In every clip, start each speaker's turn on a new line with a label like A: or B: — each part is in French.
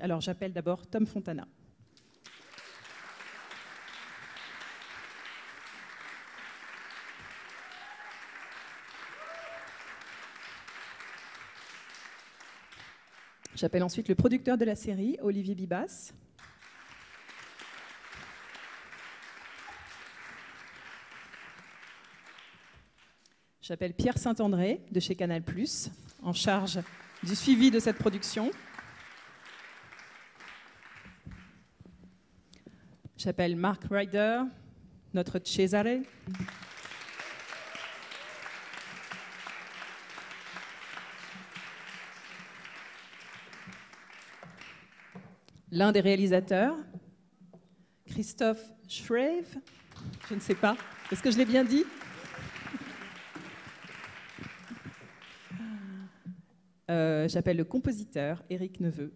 A: Alors, j'appelle d'abord Tom Fontana. J'appelle ensuite le producteur de la série, Olivier Bibas. J'appelle Pierre Saint-André de chez Canal+, en charge du suivi de cette production. J'appelle Mark Ryder, notre Cesare. L'un des réalisateurs, Christophe Schreve, je ne sais pas, est-ce que je l'ai bien dit? J'appelle le compositeur, Éric Neveu.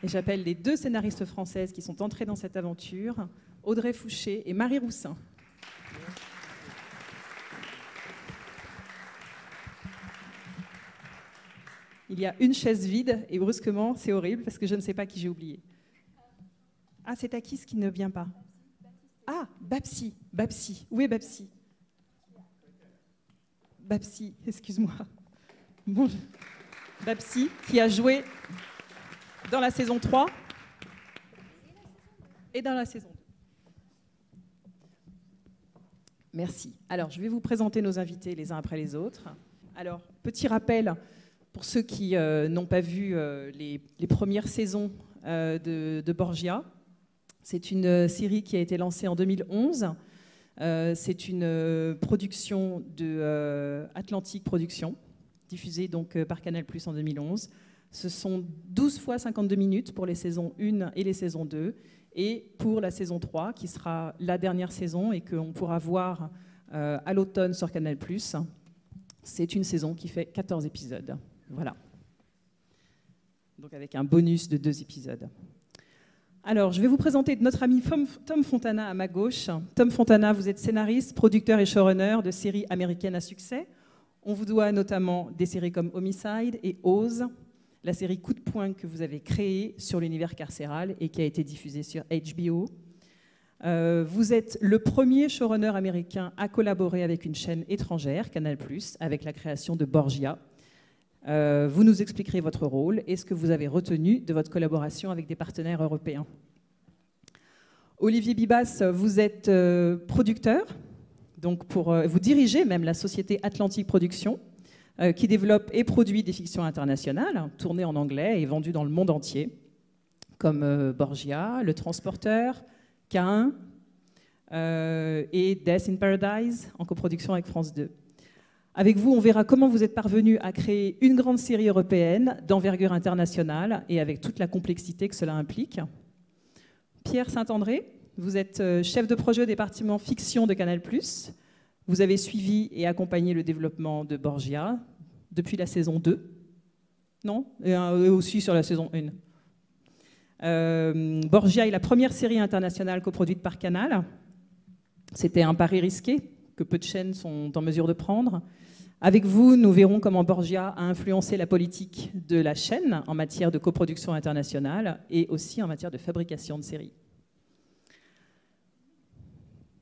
A: Et j'appelle les 2 scénaristes françaises qui sont entrées dans cette aventure, Audrey Fouché et Marie Roussin. Il y a une chaise vide et brusquement, c'est horrible parce que je ne sais pas qui j'ai oublié. Ah, c'est Takis qui ne vient pas. Ah, Babsi. Babsi. Où est Babsi? Babsi, excuse-moi. Bon, Babsi, qui a joué dans la saison 3 et dans la saison 2. Merci. Alors, je vais vous présenter nos invités les uns après les autres. Alors, petit rappel pour ceux qui n'ont pas vu les premières saisons de Borgia. C'est une série qui a été lancée en 2011. C'est une production de Atlantic Productions, diffusée donc par Canal+ en 2011. Ce sont 12 fois 52 minutes pour les saisons 1 et les saisons 2. Et pour la saison 3, qui sera la dernière saison et qu'on pourra voir à l'automne sur Canal+, c'est une saison qui fait 14 épisodes. Voilà. Donc avec un bonus de 2 épisodes. Alors, je vais vous présenter notre ami Tom Fontana à ma gauche. Tom Fontana, vous êtes scénariste, producteur et showrunner de séries américaines à succès. On vous doit notamment des séries comme Homicide et Oz, la série Coup de poing que vous avez créée sur l'univers carcéral et qui a été diffusée sur HBO. Vous êtes le premier showrunner américain à collaborer avec une chaîne étrangère, Canal+, avec la création de Borgia. Vous nous expliquerez votre rôle et ce que vous avez retenu de votre collaboration avec des partenaires européens. Olivier Bibas, vous êtes producteur, donc vous dirigez même la société Atlantic Productions, qui développe et produit des fictions internationales, tournées en anglais et vendues dans le monde entier, comme Borgia, Le Transporteur, Caïn et Death in Paradise, en coproduction avec France 2. Avec vous, on verra comment vous êtes parvenu à créer une grande série européenne d'envergure internationale et avec toute la complexité que cela implique. Pierre Saint-André, vous êtes chef de projet au département fiction de Canal+. Vous avez suivi et accompagné le développement de Borgia depuis la saison 2. Non? Et aussi sur la saison 1. Borgia est la première série internationale coproduite par Canal. C'était un pari risqué que peu de chaînes sont en mesure de prendre. Avec vous, nous verrons comment Borgia a influencé la politique de la chaîne en matière de coproduction internationale et aussi en matière de fabrication de séries.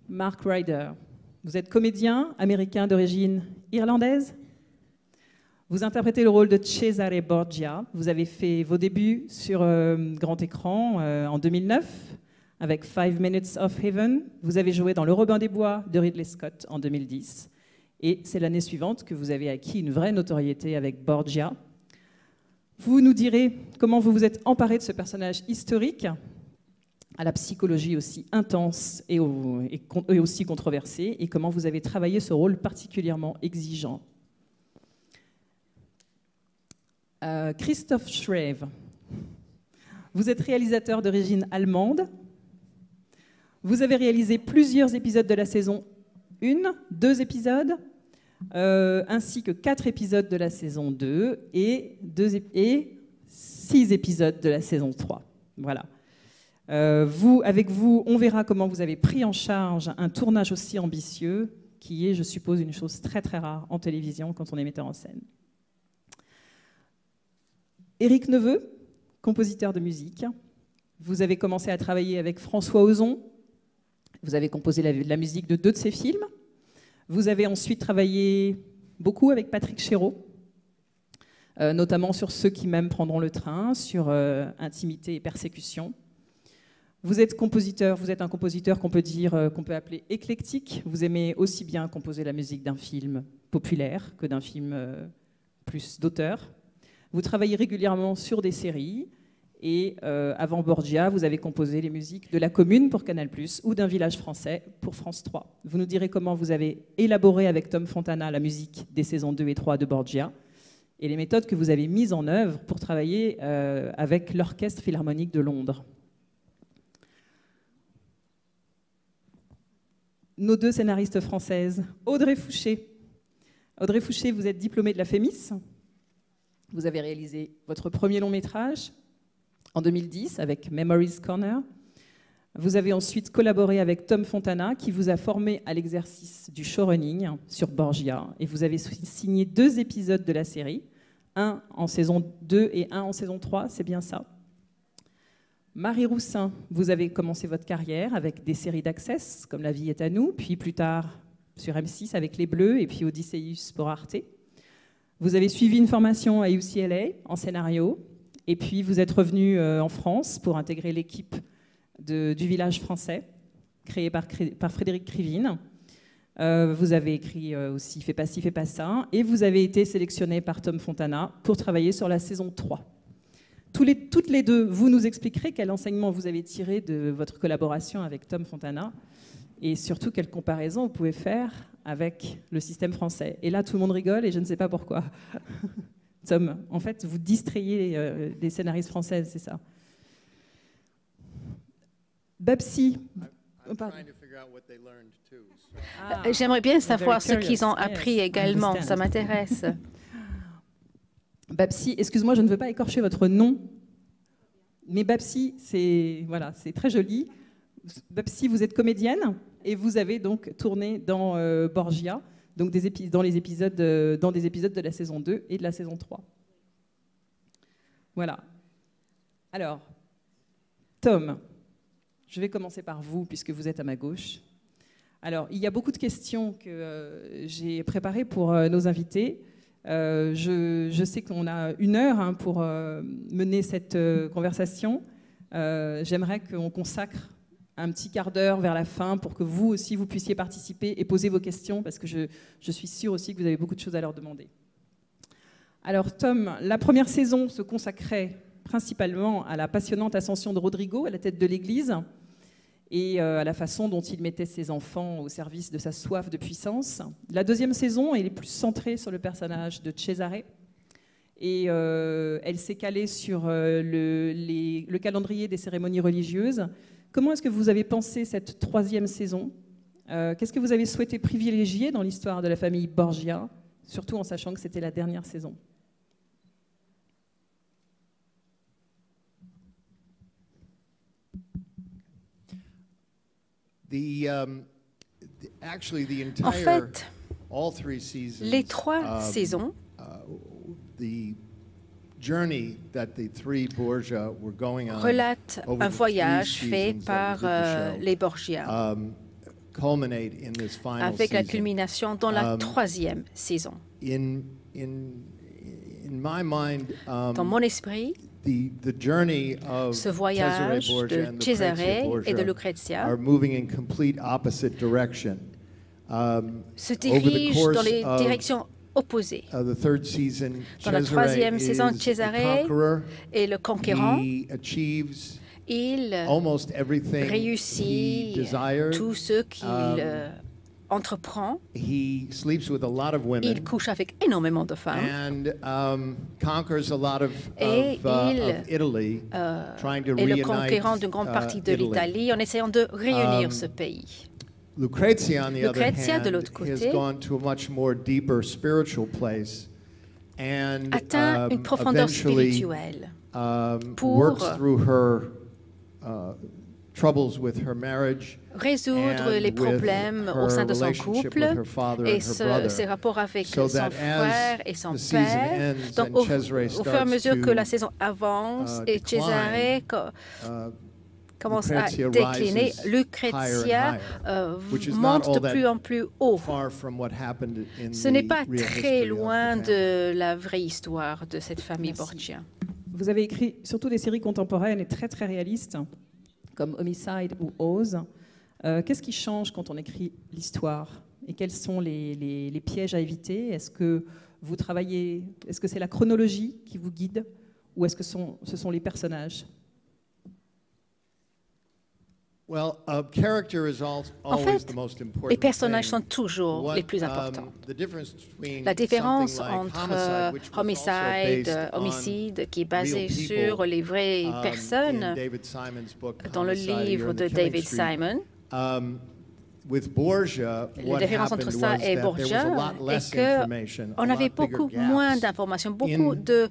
A: Mark Ryder, vous êtes comédien américain d'origine irlandaise. Vous interprétez le rôle de Cesare Borgia. Vous avez fait vos débuts sur grand écran en 2009 avec 5 Minutes of Heaven. Vous avez joué dans Le Robin des Bois de Ridley Scott en 2010. Et c'est l'année suivante que vous avez acquis une vraie notoriété avec Borgia. Vous nous direz comment vous vous êtes emparé de ce personnage historique, à la psychologie aussi intense et aussi controversée, et comment vous avez travaillé ce rôle particulièrement exigeant. Christophe Schreve, vous êtes réalisateur d'origine allemande. Vous avez réalisé plusieurs épisodes de la saison 1, 2 épisodes, ainsi que 4 épisodes de la saison 2 et 6 épisodes de la saison 3. Voilà. Avec vous, on verra comment vous avez pris en charge un tournage aussi ambitieux qui est, je suppose, une chose très très rare en télévision quand on est metteur en scène. Éric Neveu, compositeur de musique. Vous avez commencé à travailler avec François Ozon. Vous avez composé la musique de 2 de ses films. Vous avez ensuite travaillé beaucoup avec Patrick Chéreau, notamment sur Ceux qui m'aiment prendront le train, sur Intimité et persécution. Vous êtes un compositeur qu'on peut dire, qu'on peut appeler éclectique. Vous aimez aussi bien composer la musique d'un film populaire que d'un film plus d'auteur. Vous travaillez régulièrement sur des séries. Et avant Borgia, vous avez composé les musiques de La Commune pour Canal+, ou d'Un village français pour France 3. Vous nous direz comment vous avez élaboré avec Tom Fontana la musique des saisons 2 et 3 de Borgia, et les méthodes que vous avez mises en œuvre pour travailler avec l'Orchestre Philharmonique de Londres. Nos 2 scénaristes françaises, Audrey Fouché. Audrey Fouché, vous êtes diplômée de la FEMIS. Vous avez réalisé votre premier long métrage en 2010 avec Memories Corner. Vous avez ensuite collaboré avec Tom Fontana qui vous a formé à l'exercice du showrunning sur Borgia, et vous avez signé 2 épisodes de la série, un en saison 2 et un en saison 3, c'est bien ça. Marie Roussin, vous avez commencé votre carrière avec des séries d'Access comme La vie est à nous, puis plus tard sur M6 avec Les Bleus et puis Odysseus pour Arte. Vous avez suivi une formation à UCLA en scénario, et puis vous êtes revenu en France pour intégrer l'équipe du village français, créé par Frédéric Krivine. Vous avez écrit aussi Fais pas ci, fais pas ça, et vous avez été sélectionné par Tom Fontana pour travailler sur la saison 3. Toutes les 2, vous nous expliquerez quel enseignement vous avez tiré de votre collaboration avec Tom Fontana, et surtout quelle comparaison vous pouvez faire avec le système français. Et là, tout le monde rigole et je ne sais pas pourquoi. Tom, en fait, vous distrayez les scénaristes françaises, c'est ça. Babsi.
B: J'aimerais bien savoir ce qu'ils ont appris également, ça m'intéresse.
A: Babsi, excuse-moi, je ne veux pas écorcher votre nom, mais Babsi, c'est très joli. Babsi, vous êtes comédienne et vous avez donc tourné dans Borgia, donc dans des épisodes de la saison 2 et de la saison 3. Voilà. Alors, Tom, je vais commencer par vous, puisque vous êtes à ma gauche. Alors, il y a beaucoup de questions que j'ai préparées pour nos invités. Je sais qu'on a 1 heure pour mener cette conversation. J'aimerais qu'on consacre un petit quart d'heure vers la fin pour que vous aussi, vous puissiez participer et poser vos questions, parce que je suis sûre aussi que vous avez beaucoup de choses à leur demander. Alors Tom, la première saison se consacrait principalement à la passionnante ascension de Rodrigo à la tête de l'Église et à la façon dont il mettait ses enfants au service de sa soif de puissance. La 2e saison, elle est plus centrée sur le personnage de Cesare, et elle s'est calée sur le calendrier des cérémonies religieuses. Comment est-ce que vous avez pensé cette 3e saison? Qu'est-ce que vous avez souhaité privilégier dans l'histoire de la famille Borgia, surtout en sachant que c'était la dernière saison?
B: En fait, les 3 saisons relatent un voyage fait par les Borgia, avec la culmination dans la 3e saison. Dans mon esprit, ce voyage de Cesare et de Lucrezia se dirige dans les directions opposées. Dans la 3e saison, Cesare est le conquérant. Il réussit tout ce qu'il entreprend. Il couche avec énormément de femmes. Et il est le conquérant d'une grande partie de l'Italie en essayant de réunir ce pays.
C: Lucrezia,
B: de l'autre côté, atteint une profondeur spirituelle pour résoudre les problèmes au sein de son couple et ses rapports avec son frère et son père. Donc, au fur et à mesure que la saison avance et Cesare commence à décliner, Lucrezia monte de plus en plus haut. Ce n'est pas très loin de la vraie histoire de cette famille Borgia.
A: Vous avez écrit surtout des séries contemporaines et très très réalistes, comme Homicide ou Oz. Qu'est-ce qui change quand on écrit l'histoire? Et quels sont les pièges à éviter? Est-ce que vous travaillez, est-ce que c'est la chronologie qui vous guide, ou est-ce que ce sont les personnages?
B: En fait, les personnages sont toujours les plus importants. La différence entre homicide, qui est basé sur les vraies personnes, dans le livre de David Simon, la différence entre ça et Borgia est qu'on avait beaucoup moins d'informations, beaucoup de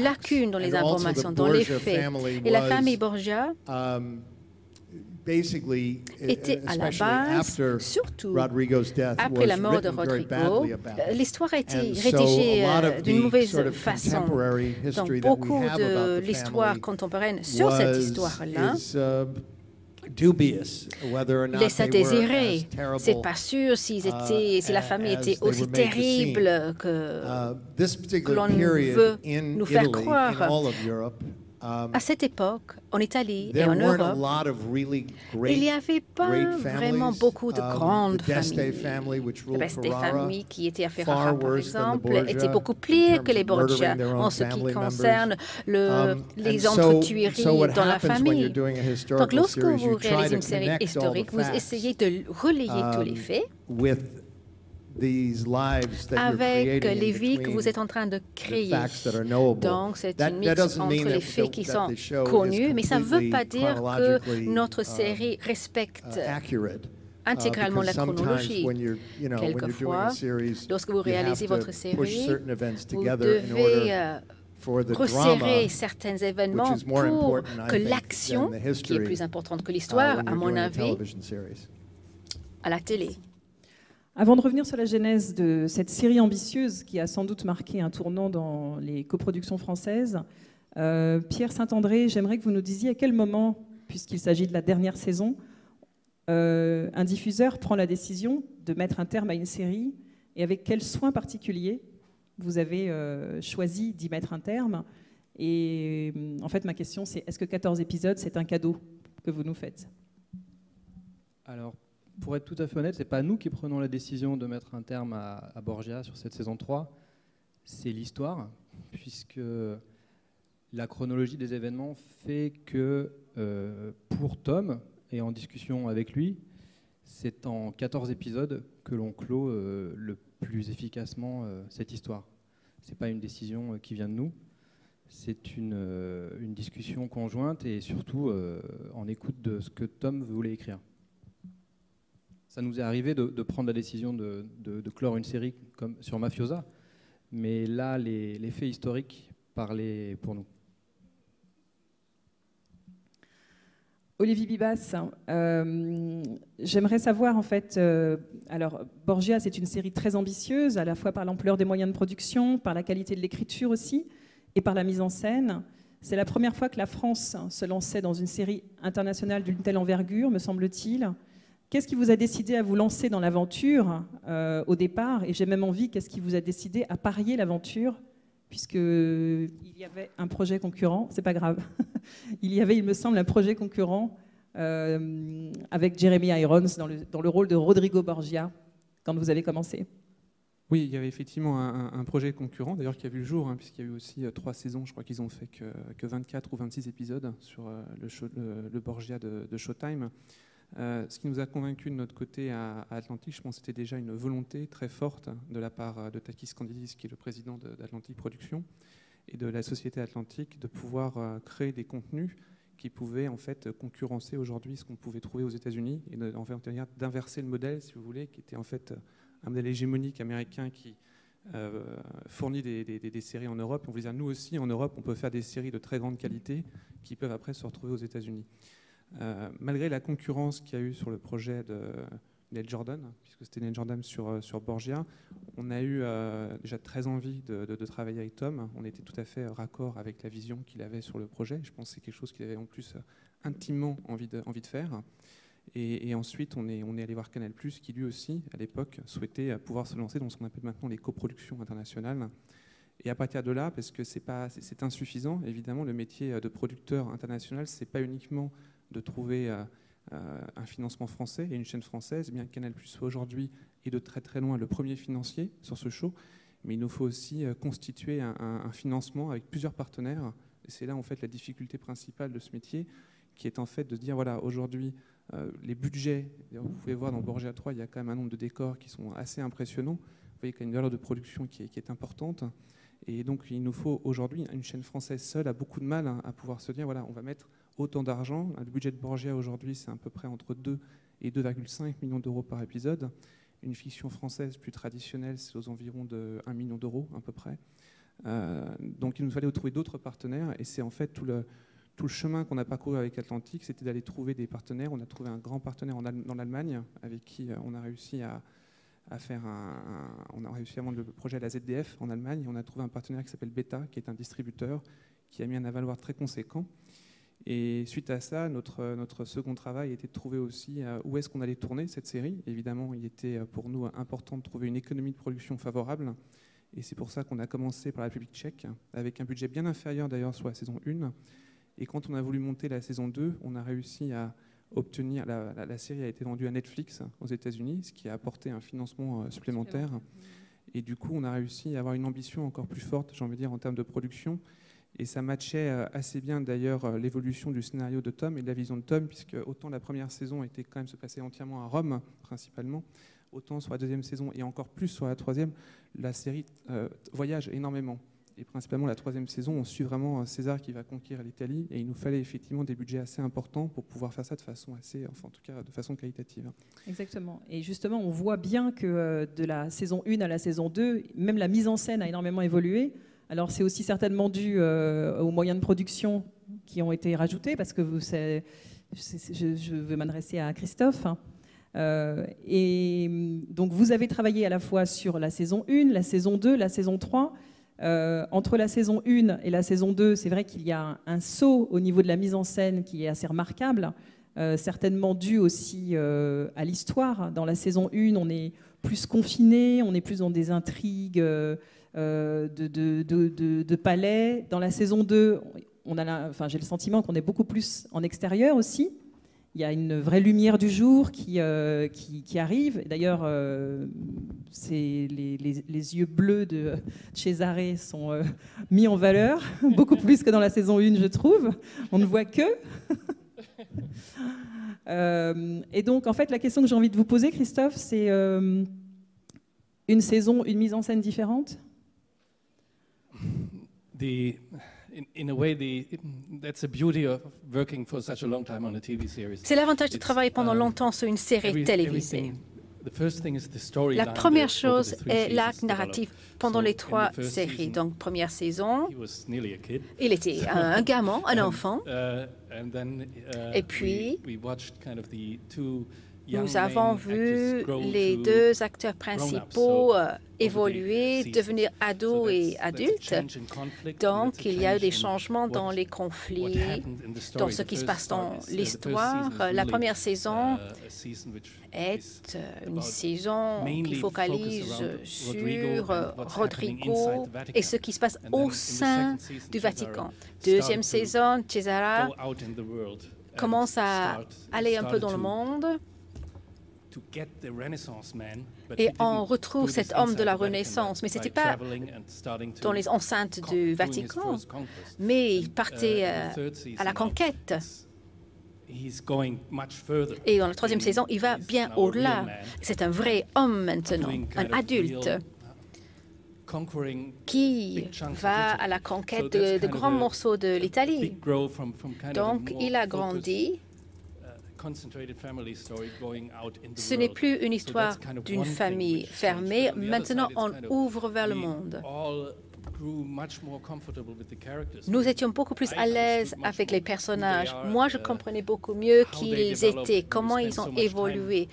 B: lacunes dans les informations, dans les faits. Et la famille Borgia était à la base, surtout après la mort de Rodrigo, l'histoire a été rédigée d'une mauvaise façon. Donc beaucoup de l'histoire contemporaine sur cette histoire-là laisse à désirer. C'est pas sûr si la famille était aussi terrible que l'on veut nous faire croire. À cette époque, en Italie et en Europe, il n'y avait pas vraiment beaucoup de grandes familles. Le reste des familles qui étaient à Ferrara, par exemple, étaient beaucoup pires que les Borgia en ce qui concerne les entretueries dans la famille. Donc, lorsque vous réalisez une série historique, vous essayez de relayer tous les faits avec les vies que vous êtes en train de créer. Donc, c'est une mix entre les faits qui sont connus, mais ça ne veut pas dire que notre série respecte intégralement la chronologie. Quelquefois, lorsque vous réalisez votre série, vous devez resserrer certains événements pour que l'action, qui est plus importante que l'histoire, à mon avis, à la télé.
A: Avant de revenir sur la genèse de cette série ambitieuse qui a sans doute marqué un tournant dans les coproductions françaises, Pierre Saint-André, j'aimerais que vous nous disiez à quel moment, puisqu'il s'agit de la dernière saison, un diffuseur prend la décision de mettre un terme à une série et avec quels soins particuliers vous avez choisi d'y mettre un terme. Et en fait, ma question, c'est est-ce que 14 épisodes, c'est un cadeau que vous nous faites?
C: Alors, pour être tout à fait honnête, ce n'est pas nous qui prenons la décision de mettre un terme à Borgia sur cette saison 3, c'est l'histoire, puisque la chronologie des événements fait que pour Tom, et en discussion avec lui, c'est en 14 épisodes que l'on clôt le plus efficacement cette histoire. Ce n'est pas une décision qui vient de nous, c'est une discussion conjointe et surtout en écoute de ce que Tom voulait écrire. Ça nous est arrivé de prendre la décision de clore une série comme sur Mafiosa, mais là, les faits historiques parlaient pour nous.
A: Olivier Bibas, j'aimerais savoir en fait, alors Borgia c'est une série très ambitieuse, à la fois par l'ampleur des moyens de production, par la qualité de l'écriture aussi, et par la mise en scène. C'est la première fois que la France se lançait dans une série internationale d'une telle envergure, me semble-t-il. Qu'est-ce qui vous a décidé à vous lancer dans l'aventure au départ? Et j'ai même envie, qu'est-ce qui vous a décidé à parier l'aventure? Puisqu'il y avait un projet concurrent, c'est pas grave. Il y avait, il me semble, un projet concurrent avec Jeremy Irons dans le rôle de Rodrigo Borgia, quand vous avez commencé.
D: Oui, il y avait effectivement un projet concurrent, d'ailleurs qui a vu le jour, puisqu'il y a eu aussi 3 saisons, je crois qu'ils ont fait que 24 ou 26 épisodes sur le Borgia de Showtime. Ce qui nous a convaincus de notre côté à Atlantic, je pense que c'était déjà une volonté très forte de la part de Takis Kandidis, qui est le président d'Atlantic Productions, et de la société Atlantic, de pouvoir créer des contenus qui pouvaient en fait concurrencer aujourd'hui ce qu'on pouvait trouver aux États-Unis, et d'inverser le modèle, si vous voulez, qui était en fait un modèle hégémonique américain qui fournit des séries en Europe. On veut dire, nous aussi, en Europe, on peut faire des séries de très grande qualité qui peuvent après se retrouver aux États-Unis. Malgré la concurrence qu'il y a eu sur le projet de Neil Jordan, puisque c'était Neil Jordan sur Borgia, on a eu déjà très envie de travailler avec Tom. On était tout à fait raccord avec la vision qu'il avait sur le projet. Je pense que c'est quelque chose qu'il avait en plus intimement envie de faire. Et ensuite, on est allé voir Canal+, qui lui aussi, à l'époque, souhaitait pouvoir se lancer dans ce qu'on appelle maintenant les coproductions internationales. Et à partir de là, parce que c'est insuffisant, évidemment, le métier de producteur international, c'est pas uniquement de trouver un financement français et une chaîne française, bien que Canal+ soit aujourd'hui et de très très loin le premier financier sur ce show, mais il nous faut aussi constituer un financement avec plusieurs partenaires. Et c'est là en fait la difficulté principale de ce métier, qui est en fait de dire voilà, aujourd'hui les budgets, vous pouvez voir dans Borgia 3, il y a quand même un nombre de décors qui sont assez impressionnants. Vous voyez qu'il y a une valeur de production qui est importante. Et donc il nous faut aujourd'hui, une chaîne française seule a beaucoup de mal à pouvoir se dire voilà, on va mettre autant d'argent. Le budget de Borgia aujourd'hui, c'est à peu près entre 2 et 2,5 millions d'euros par épisode. Une fiction française plus traditionnelle, c'est aux environs de 1 million d'euros à peu près. Donc il nous fallait trouver d'autres partenaires, et c'est en fait tout le chemin qu'on a parcouru avec Atlantique, c'était d'aller trouver des partenaires. On a trouvé un grand partenaire dans l'Allemagne avec qui on a réussi à vendre le projet à la ZDF en Allemagne. On a trouvé un partenaire qui s'appelle Beta, qui est un distributeur, qui a mis un avaloir très conséquent. Et suite à ça, notre second travail était de trouver aussi où est-ce qu'on allait tourner cette série. Évidemment, il était pour nous important de trouver une économie de production favorable. Et c'est pour ça qu'on a commencé par la République tchèque, avec un budget bien inférieur d'ailleurs sur la saison 1. Et quand on a voulu monter la saison 2, on a réussi à obtenir... La série a été vendue à Netflix aux États-Unis, ce qui a apporté un financement supplémentaire. Et du coup, on a réussi à avoir une ambition encore plus forte, j'ai envie de dire, en termes de production. Et ça matchait assez bien d'ailleurs l'évolution du scénario de Tom et de la vision de Tom, puisque autant la première saison était quand même se passer entièrement à Rome, principalement, autant sur la deuxième saison et encore plus sur la troisième, la série voyage énormément. Et principalement la troisième saison, on suit vraiment César qui va conquérir l'Italie, et il nous fallait effectivement des budgets assez importants pour pouvoir faire ça de façon assez, enfin en tout cas de façon qualitative. Exactement.
A: Et justement, on voit bien que de la saison 1 à la saison 2, même la mise en scène a énormément évolué. Alors c'est aussi certainement dû aux moyens de production qui ont été rajoutés, parce que je veux m'adresser à Christophe. Et donc vous avez travaillé à la fois sur la saison 1, la saison 2, la saison 3. Entre la saison 1 et la saison 2, c'est vrai qu'il y a un saut au niveau de la mise en scène qui est assez remarquable, certainement dû aussi à l'histoire. Dans la saison 1, on est plus confiné, on est plus dans des intrigues de palais. Dans la saison 2, j'ai le sentiment qu'on est beaucoup plus en extérieur aussi. Il y a une vraie lumière du jour qui arrive. D'ailleurs, les yeux bleus de Cesare sont mis en valeur, beaucoup plus que dans la saison 1, je trouve. On ne voit que. Et donc, en fait, la question que j'ai envie de vous poser, Christophe, c'est une saison, une mise en scène différente ?
B: C'est l'avantage de travailler pendant longtemps sur une série télévisée. La première chose est l'arc narratif pendant les 3 séries. Donc, première saison, il était un gamin, un enfant. Et puis, nous avons vu les 2 acteurs principaux évoluer, devenir ados et adultes. Donc, il y a eu des changements dans les conflits, dans ce qui se passe dans l'histoire. La première saison est une saison qui focalise sur Rodrigo et ce qui se passe au sein du Vatican. Deuxième saison, Cesare commence à aller un peu dans le monde. Et on retrouve cet homme de la Renaissance, mais ce n'était pas dans les enceintes du Vatican, mais il partait à la conquête. Et dans la 3e saison, il va bien au-delà. C'est un vrai homme maintenant, un adulte, qui va à la conquête de grands morceaux de l'Italie. Donc, il a grandi. Ce n'est plus une histoire d'une famille fermée. Maintenant, on ouvre vers le monde. Nous étions beaucoup plus à l'aise avec les personnages. Moi, je comprenais beaucoup mieux qui ils étaient, comment ils ont évolué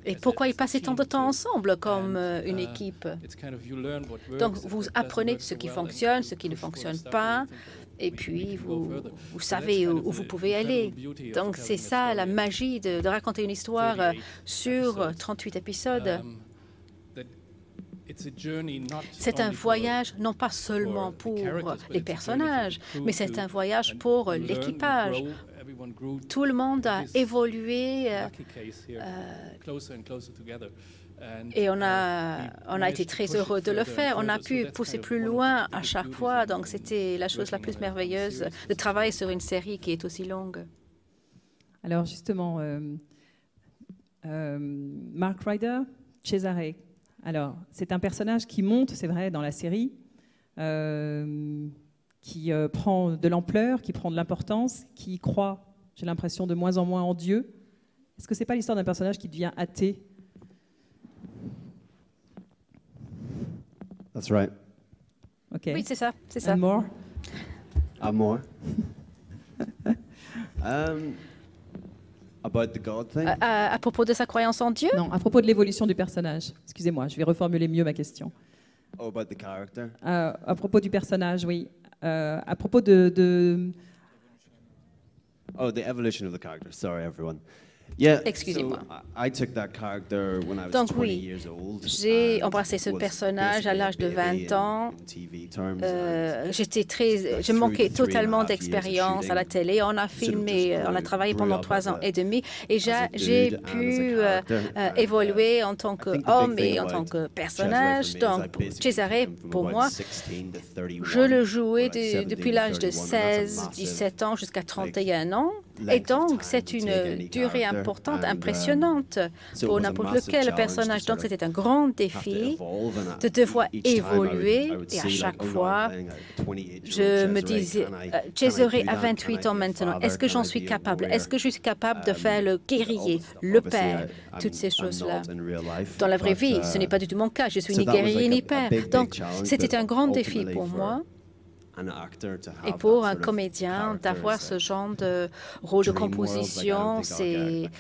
B: et pourquoi ils passaient tant de temps ensemble comme une équipe. Donc, vous apprenez ce qui fonctionne, ce qui ne fonctionne pas, et puis vous savez où vous pouvez aller. Donc, c'est ça la magie de raconter une histoire sur 38 épisodes. C'est un voyage non pas seulement pour les personnages, mais c'est un voyage pour l'équipage. Tout le monde a évolué et on a été très heureux de le faire. On a pu pousser plus loin à chaque fois, donc c'était la chose la plus merveilleuse de travailler sur une série qui est aussi longue.
A: Alors justement, Mark Ryder, Cesare. Alors, c'est un personnage qui monte, c'est vrai, dans la série, qui prend de l'ampleur, qui prend de l'importance, qui croit, j'ai l'impression, de moins en moins en Dieu. Est-ce que ce n'est pas l'histoire d'un personnage qui devient athée?
E: That's right.
B: Okay. Oui, c'est ça, c'est ça.
A: And more?
E: More. About the God thing?
B: À propos de sa croyance en Dieu?
A: Non, à propos de l'évolution du personnage. Excusez-moi, je vais reformuler mieux ma question.
E: Oh, about the character?
A: À propos du personnage, oui. À propos
E: Oh, the evolution of the character. Sorry, everyone. Yeah,
B: excusez-moi.
E: I took that character when I was
B: Donc
E: 20
B: oui,
E: years old.
B: j'ai embrassé ce personnage à l'âge de 20 ans. Je manquais totalement d'expérience à la télé. On a filmé, on a travaillé pendant 3 ans et demi et j'ai pu évoluer en tant qu'homme et en tant que personnage. Donc, Cesare, pour moi, je le jouais depuis l'âge de 16, 17 ans jusqu'à 31 ans. Et donc, c'est une durée importante, impressionnante pour n'importe lequel personnage. Donc, c'était un grand défi de devoir évoluer. Et à chaque fois, je me disais, Cesare a 28 ans maintenant. Est-ce que j'en suis capable? Est-ce que je suis capable de faire le guerrier, le père, toutes ces choses-là? Dans la vraie vie, ce n'est pas du tout mon cas. Je suis ni guerrier ni père. Donc, c'était un grand défi pour moi. Et pour un comédien, d'avoir ce genre de rôle de composition, c'est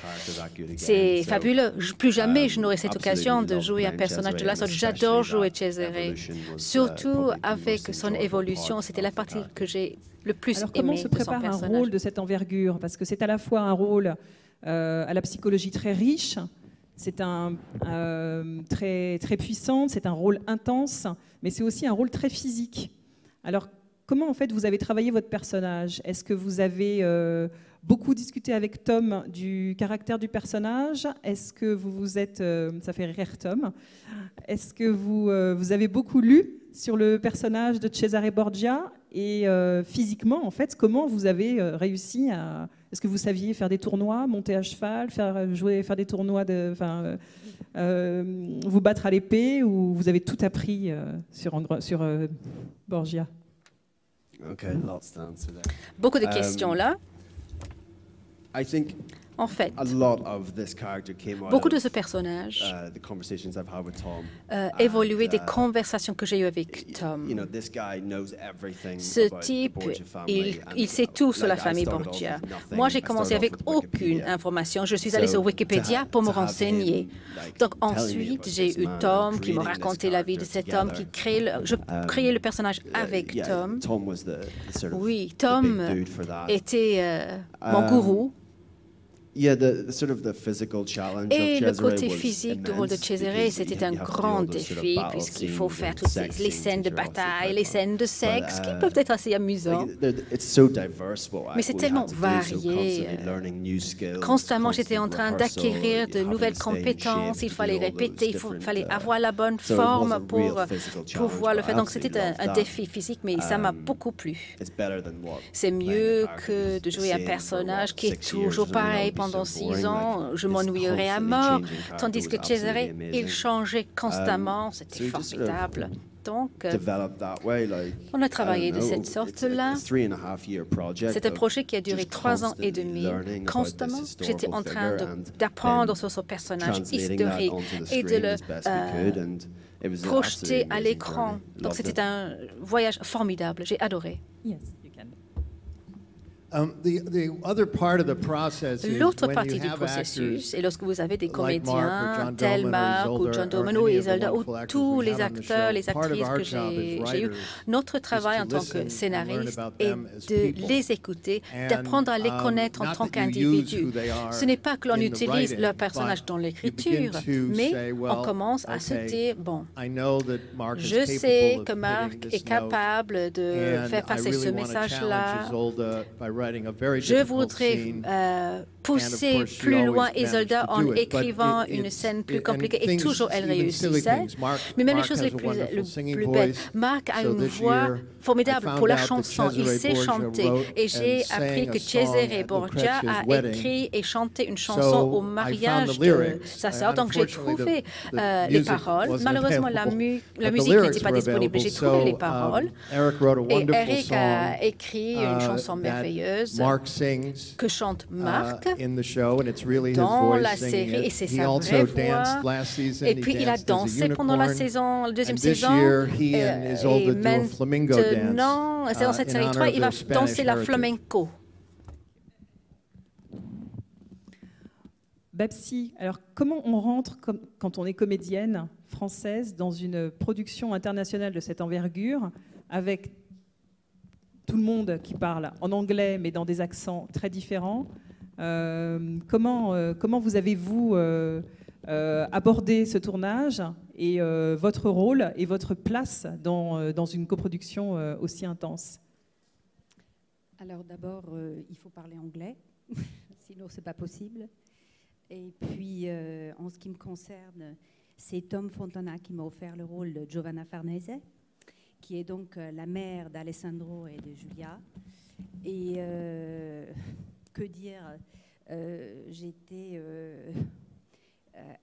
B: fabuleux. Plus jamais je n'aurai cette occasion de jouer un personnage de la sorte. J'adore jouer Cesare, surtout avec son évolution. C'était la partie que j'ai le plus aimée.
A: Alors comment se prépare un rôle de cette envergure? Parce que c'est à la fois un rôle à la psychologie très riche, c'est très, très puissant, c'est un rôle intense, mais c'est aussi un rôle très physique. Alors, comment, en fait, vous avez travaillé votre personnage? Est-ce que vous avez beaucoup discuté avec Tom du caractère du personnage? Est-ce que vous vous êtes... ça fait rire Tom. Est-ce que vous avez beaucoup lu sur le personnage de Cesare Borgia? Et physiquement, en fait, comment vous avez réussi à... Est-ce que vous saviez faire des tournois, monter à cheval, faire des tournois, vous battre à l'épée, ou vous avez tout appris sur Borgia?
E: Okay, lots to answer there.
B: Beaucoup de questions là.
E: I think
B: en fait, beaucoup de ce personnage évoluait des conversations que j'ai eues avec Tom. Ce type, il sait tout sur la famille Borgia. Moi, j'ai commencé avec aucune information. Je suis allée sur Wikipédia pour me renseigner. Donc ensuite, j'ai eu Tom qui me racontait la vie de cet homme, je créais le personnage avec Tom. Oui, Tom était mon gourou. Et le côté physique du rôle de Cesare, c'était un grand défi, puisqu'il faut faire toutes les scènes de bataille, les scènes de sexe, qui peuvent être assez amusantes. Mais c'est tellement varié. Constamment, j'étais en train d'acquérir de nouvelles compétences, il fallait répéter, il fallait avoir la bonne forme pour pouvoir le faire. Donc c'était un défi physique, mais ça m'a beaucoup plu. C'est mieux que de jouer un personnage qui est toujours pareil. Pendant 6 ans, je m'ennuierais à mort, tandis que Cesare, il changeait constamment, c'était formidable. Donc, on a travaillé de cette sorte-là. C'est un projet qui a duré 3 ans et demi. Constamment, j'étais en train d'apprendre sur son personnage historique et de le projeter à l'écran. Donc, c'était un voyage formidable. J'ai adoré.
A: Yes, you can.
B: L'autre partie du processus est lorsque vous avez des comédiens, tel Mark ou John Dorman ou Isolda ou tous les acteurs, les actrices que j'ai eus. Notre travail en tant que scénariste est de les écouter, d'apprendre à les connaître en tant qu'individus. Ce n'est pas que l'on utilise leur personnage dans l'écriture, mais on commence à se dire, bon, je sais que Mark est capable de faire passer ce message-là. Je voudrais pousser plus loin Isolda en écrivant une scène plus compliquée et toujours elle réussissait. Mais même les choses les plus belles. Mark a une voix formidable pour la chanson. Il sait chanter. Et j'ai appris que Cesare Borgia a écrit et chanté une chanson au mariage de sa sœur. Donc j'ai trouvé les paroles. Malheureusement, la musique n'était pas disponible. J'ai trouvé les paroles. Et Eric a écrit une chanson merveilleuse que chante Mark dans la série, et c'est sa vraie voix. Et puis il a dansé pendant la deuxième saison, et maintenant, c'est dans cette série 3, il va danser la flamenco.
A: Babsi, alors comment on rentre, quand on est comédienne française, dans une production internationale de cette envergure, avec tout le monde qui parle en anglais, mais dans des accents très différents? Comment vous avez-vous abordé ce tournage et votre rôle et votre place dans une coproduction aussi intense?
F: Alors d'abord, il faut parler anglais, sinon c'est pas possible. Et puis, en ce qui me concerne, c'est Tom Fontana qui m'a offert le rôle de Giovanna Farnese, qui est donc la mère d'Alessandro et de Giulia. Et que dire, j'étais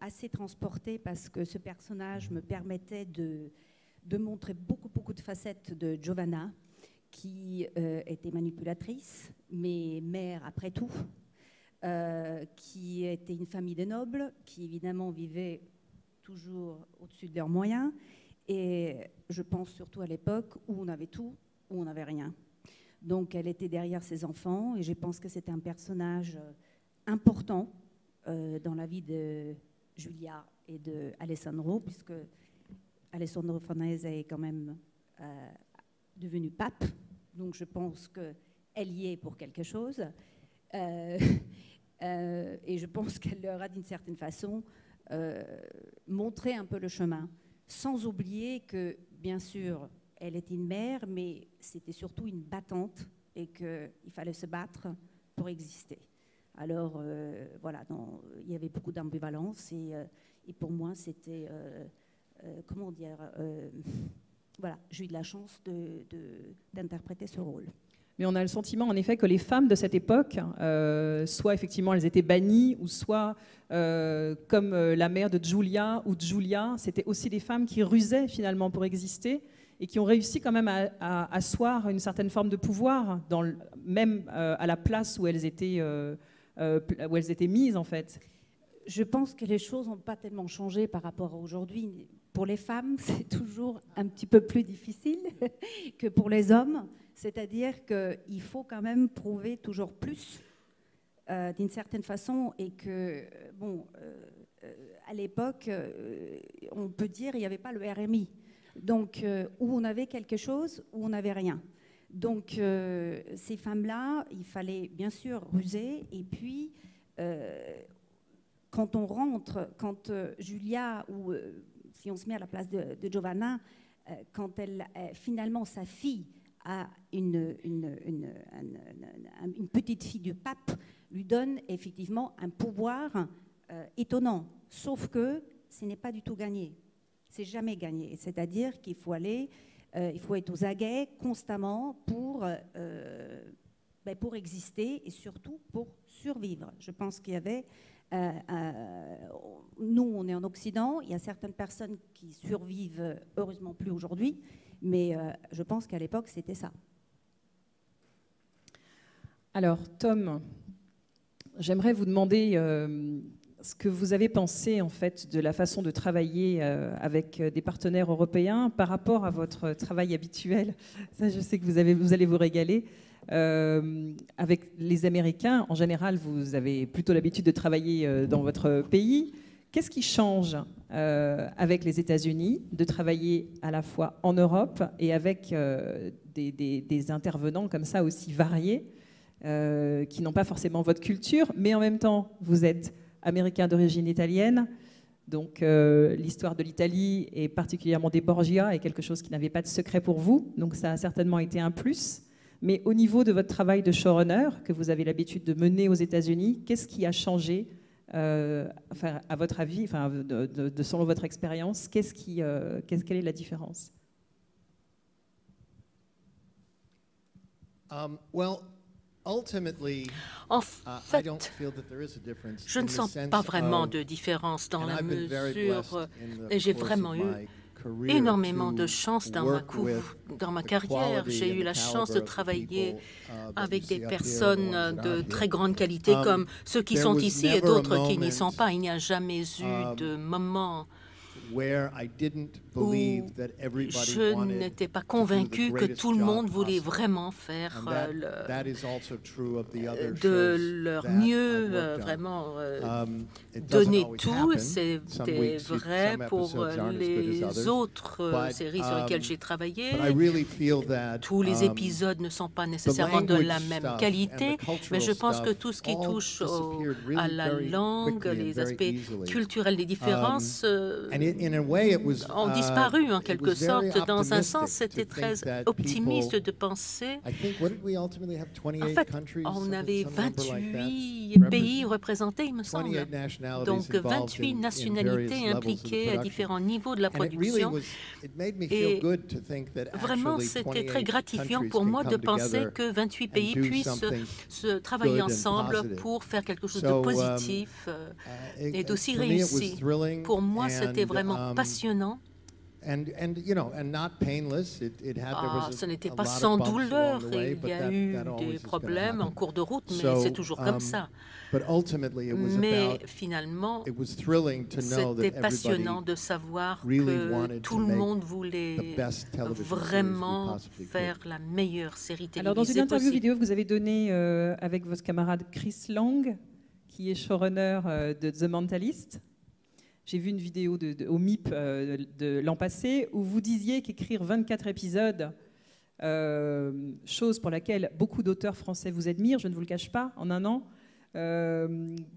F: assez transportée parce que ce personnage me permettait de montrer beaucoup de facettes de Giovanna, qui était manipulatrice, mais mère après tout, qui était une famille de nobles, qui évidemment vivait toujours au-dessus de leurs moyens. Et je pense surtout à l'époque où on avait tout, où on n'avait rien. Donc elle était derrière ses enfants et je pense que c'était un personnage important dans la vie de Giulia et de Alessandro, puisque Alessandro Farnese est quand même devenu pape. Donc je pense qu'elle y est pour quelque chose. Et je pense qu'elle leur a d'une certaine façon montré un peu le chemin, sans oublier que, bien sûr, elle était une mère, mais c'était surtout une battante et qu'il fallait se battre pour exister. Alors, voilà, il y avait beaucoup d'ambivalence et pour moi, c'était, comment dire, voilà, j'ai eu de la chance d'interpréter ce rôle.
A: Mais on a le sentiment, en effet, que les femmes de cette époque, soit effectivement elles étaient bannies, ou soit comme la mère de Giulia ou de Giulia, c'était aussi des femmes qui rusaient finalement pour exister et qui ont réussi quand même à asseoir une certaine forme de pouvoir, même à la place où elles étaient mises en fait.
F: Je pense que les choses n'ont pas tellement changé par rapport à aujourd'hui. Pour les femmes, c'est toujours un petit peu plus difficile que pour les hommes. C'est-à-dire qu'il faut quand même prouver toujours plus d'une certaine façon et que, bon, à l'époque, on peut dire qu'il n'y avait pas le RMI. Donc, où on avait quelque chose, où on n'avait rien. Donc, ces femmes-là, il fallait bien sûr ruser. Et puis, quand on rentre, quand Giulia, ou si on se met à la place de Giovanna, quand finalement sa fille a une petite fille du pape, lui donne effectivement un pouvoir étonnant. Sauf que ce n'est pas du tout gagné. C'est jamais gagné. C'est-à-dire qu'il faut il faut être aux aguets constamment pour exister et surtout pour survivre. Je pense qu'il y avait nous, on est en Occident, il y a certaines personnes qui survivent, heureusement plus aujourd'hui, mais je pense qu'à l'époque, c'était ça.
A: Alors, Tom, j'aimerais vous demander ce que vous avez pensé en fait de la façon de travailler avec des partenaires européens par rapport à votre travail habituel. Ça, je sais que vous allez vous régaler. Avec les Américains, en général, vous avez plutôt l'habitude de travailler dans votre pays. Qu'est-ce qui change avec les États-Unis de travailler à la fois en Europe et avec des intervenants comme ça aussi variés qui n'ont pas forcément votre culture, mais en même temps, vous êtes américain d'origine italienne, donc l'histoire de l'Italie et particulièrement des Borgia est quelque chose qui n'avait pas de secret pour vous, donc ça a certainement été un plus. Mais au niveau de votre travail de showrunner, que vous avez l'habitude de mener aux États-Unis, qu'est-ce qui a changé à votre avis, selon votre expérience, quelle est la différence?
B: En fait, je ne sens pas vraiment de différence dans la mesure, et j'ai vraiment eu énormément de chance dans ma carrière. J'ai eu la chance de travailler avec des personnes de très grande qualité comme ceux qui sont ici et d'autres qui n'y sont pas. Il n'y a jamais eu de moment où je n'étais pas convaincu que tout le monde voulait vraiment faire de leur mieux, vraiment donner tout. C'était vrai pour les autres séries sur lesquelles j'ai travaillé. Tous les épisodes ne sont pas nécessairement de la même qualité, mais je pense que tout ce qui touche à la langue, les aspects culturels des différences ont disparu en quelque sorte. Dans un sens, c'était très optimiste de penser. En fait, on avait 28 pays représentés, il me semble. Donc 28 nationalités impliquées à différents niveaux de la production. Et vraiment, c'était très gratifiant pour moi de penser que 28 pays puissent se travailler ensemble pour faire quelque chose de positif et d'aussi réussi. Pour moi, c'était vraiment passionnant. Ce n'était pas sans douleur. Il y a eu des problèmes en cours de route, mais c'est toujours comme ça. Mais finalement, c'était passionnant de savoir que tout le monde voulait vraiment faire la meilleure série télévisée.
A: Alors, dans une interview vidéo que vous avez donnée avec votre camarade Chris Lang, qui est showrunner de The Mentalist, j'ai vu une vidéo au MIP de l'an passé où vous disiez qu'écrire 24 épisodes, chose pour laquelle beaucoup d'auteurs français vous admirent, je ne vous le cache pas, en un an,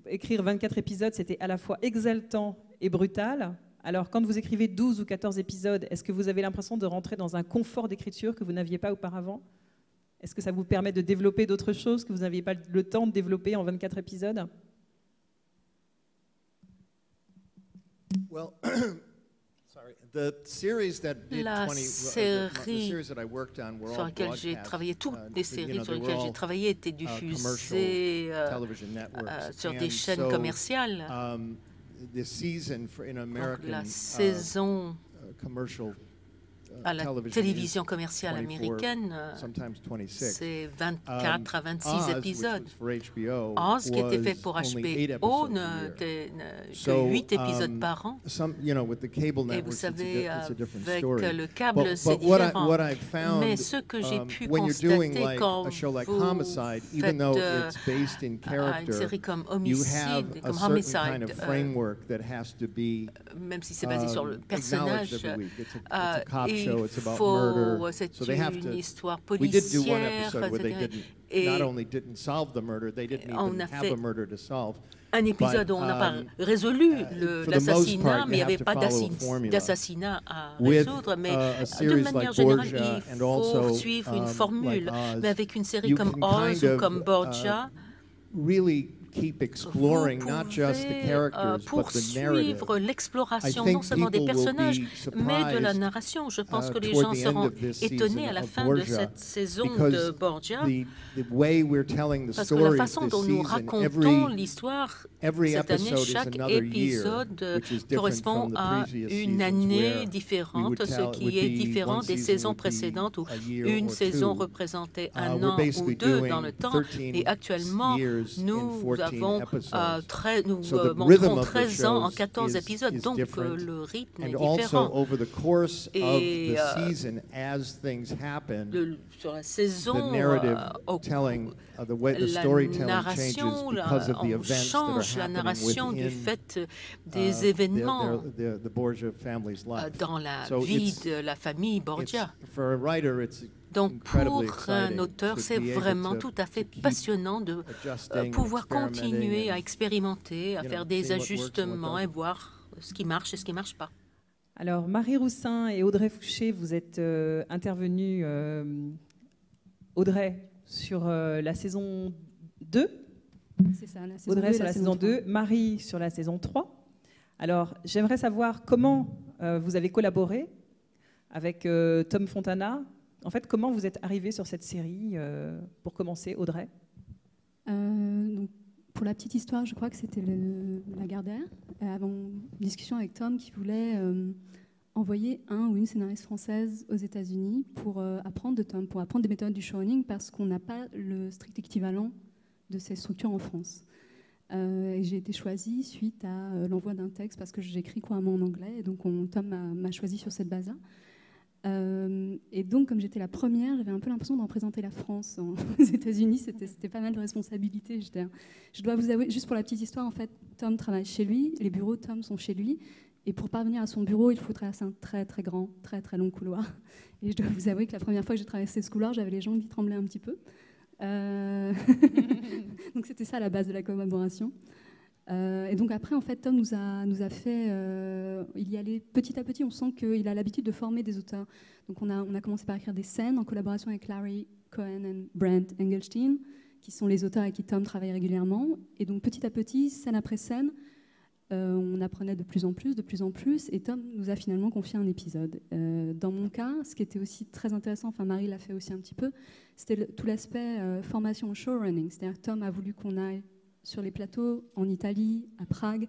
A: écrire 24 épisodes, c'était à la fois exaltant et brutal. Alors, quand vous écrivez 12 ou 14 épisodes, est-ce que vous avez l'impression de rentrer dans un confort d'écriture que vous n'aviez pas auparavant? Est-ce que ça vous permet de développer d'autres choses que vous n'aviez pas le temps de développer en 24 épisodes?
B: La série sur laquelle j'ai travaillé, toutes les séries sur lesquelles j'ai travaillé étaient diffusées sur des chaînes commerciales. Donc, la saison à la télévision commerciale américaine, c'est 24 à 26 épisodes. Or, ce qui était fait pour HBO n'était que 8 épisodes par an. Et vous savez, avec le câble, c'est différent. Mais ce que j'ai pu constater quand vous faites une série comme Homicide, même si c'est basé sur le personnage, c'est une histoire policière. Et on a fait un épisode où on n'a pas résolu l'assassinat, mais il n'y avait pas d'assassinat à résoudre. Mais de manière générale, il faut suivre une formule. Mais avec une série comme Oz ou comme Borgia,
G: poursuivre l'exploration non seulement des personnages, mais de la narration. Je pense que les gens seront étonnés à la fin de cette saison de Borgia, parce que la façon dont nous racontons l'histoire cette année, chaque épisode correspond à une année différente, ce qui est différent des saisons précédentes où une saison représentait un an ou deux dans le temps. Et actuellement, nous montrons 13 ans en 14 épisodes, donc le rythme est différent. Et sur la saison, la narration, on change la narration du fait des événements dans la vie de la famille Borgia. Donc pour un auteur, c'est vraiment tout à fait passionnant de pouvoir continuer à expérimenter, à faire des ajustements et voir ce qui marche et ce qui ne marche pas.
A: Alors Marie Roussin et Audrey Fouché, vous êtes intervenus, Audrey, sur la saison 2.
H: C'est ça, la saison
A: Audrey
H: 2
A: sur la saison 2, Marie sur la saison 3. Alors j'aimerais savoir comment vous avez collaboré avec Tom Fontana. En fait, comment vous êtes arrivée sur cette série pour commencer, Audrey?
H: Donc, pour la petite histoire, je crois que c'était Lagardère, avant une discussion avec Tom qui voulait envoyer un ou une scénariste française aux États-Unis pour apprendre de Tom, pour apprendre des méthodes du showrunning, parce qu'on n'a pas le strict équivalent de ces structures en France. Et j'ai été choisie suite à l'envoi d'un texte parce que j'écris couramment en anglais, et donc Tom m'a choisie sur cette base-là. Et donc, comme j'étais la première, j'avais un peu l'impression d'en représenter la France aux États-Unis. C'était pas mal de responsabilités. Je dois vous avouer, juste pour la petite histoire, en fait, Tom travaille chez lui. Les bureaux de Tom sont chez lui. Et pour parvenir à son bureau, il faut traverser un très, très grand, très, très long couloir. Et je dois vous avouer que la première fois que j'ai traversé ce couloir, j'avais les jambes qui tremblaient un petit peu. Donc, c'était ça la base de la collaboration. Et donc après, en fait, Tom nous a fait il y allait petit à petit. On sent qu'il a l'habitude de former des auteurs. Donc on a commencé par écrire des scènes en collaboration avec Larry Cohen et Brent Engelstein, qui sont les auteurs avec qui Tom travaille régulièrement. Et donc petit à petit, scène après scène, on apprenait de plus en plus, et Tom nous a finalement confié un épisode. Dans mon cas, ce qui était aussi très intéressant, enfin Marie l'a fait aussi un petit peu, c'était tout l'aspect formation au showrunning. C'est-à-dire que Tom a voulu qu'on aille sur les plateaux, en Italie, à Prague.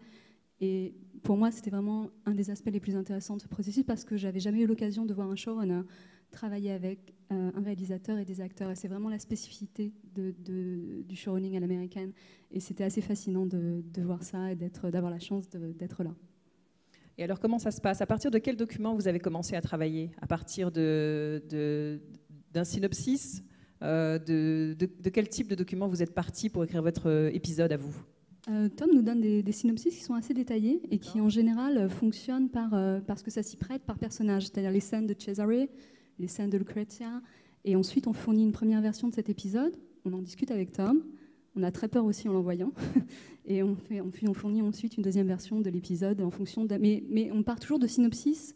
H: Et pour moi, c'était vraiment un des aspects les plus intéressants de ce processus, parce que j'avais jamais eu l'occasion de voir un showrunner travailler avec un réalisateur et des acteurs. Et c'est vraiment la spécificité du showrunning à l'américaine. Et c'était assez fascinant de voir ça et d'avoir la chance d'être là.
A: Et alors, comment ça se passe? À partir de quel document vous avez commencé à travailler? À partir d'un synopsis? De quel type de document vous êtes parti pour écrire votre épisode à vous?
H: Tom nous donne des synopsis qui sont assez détaillés et qui en général fonctionnent parce que ça s'y prête par personnage, c'est-à-dire les scènes de Cesare, les scènes de Lucrezia, et ensuite on fournit une première version de cet épisode, on en discute avec Tom, on a très peur aussi en l'envoyant, et on fournit ensuite une deuxième version de l'épisode en fonction mais on part toujours de synopsis.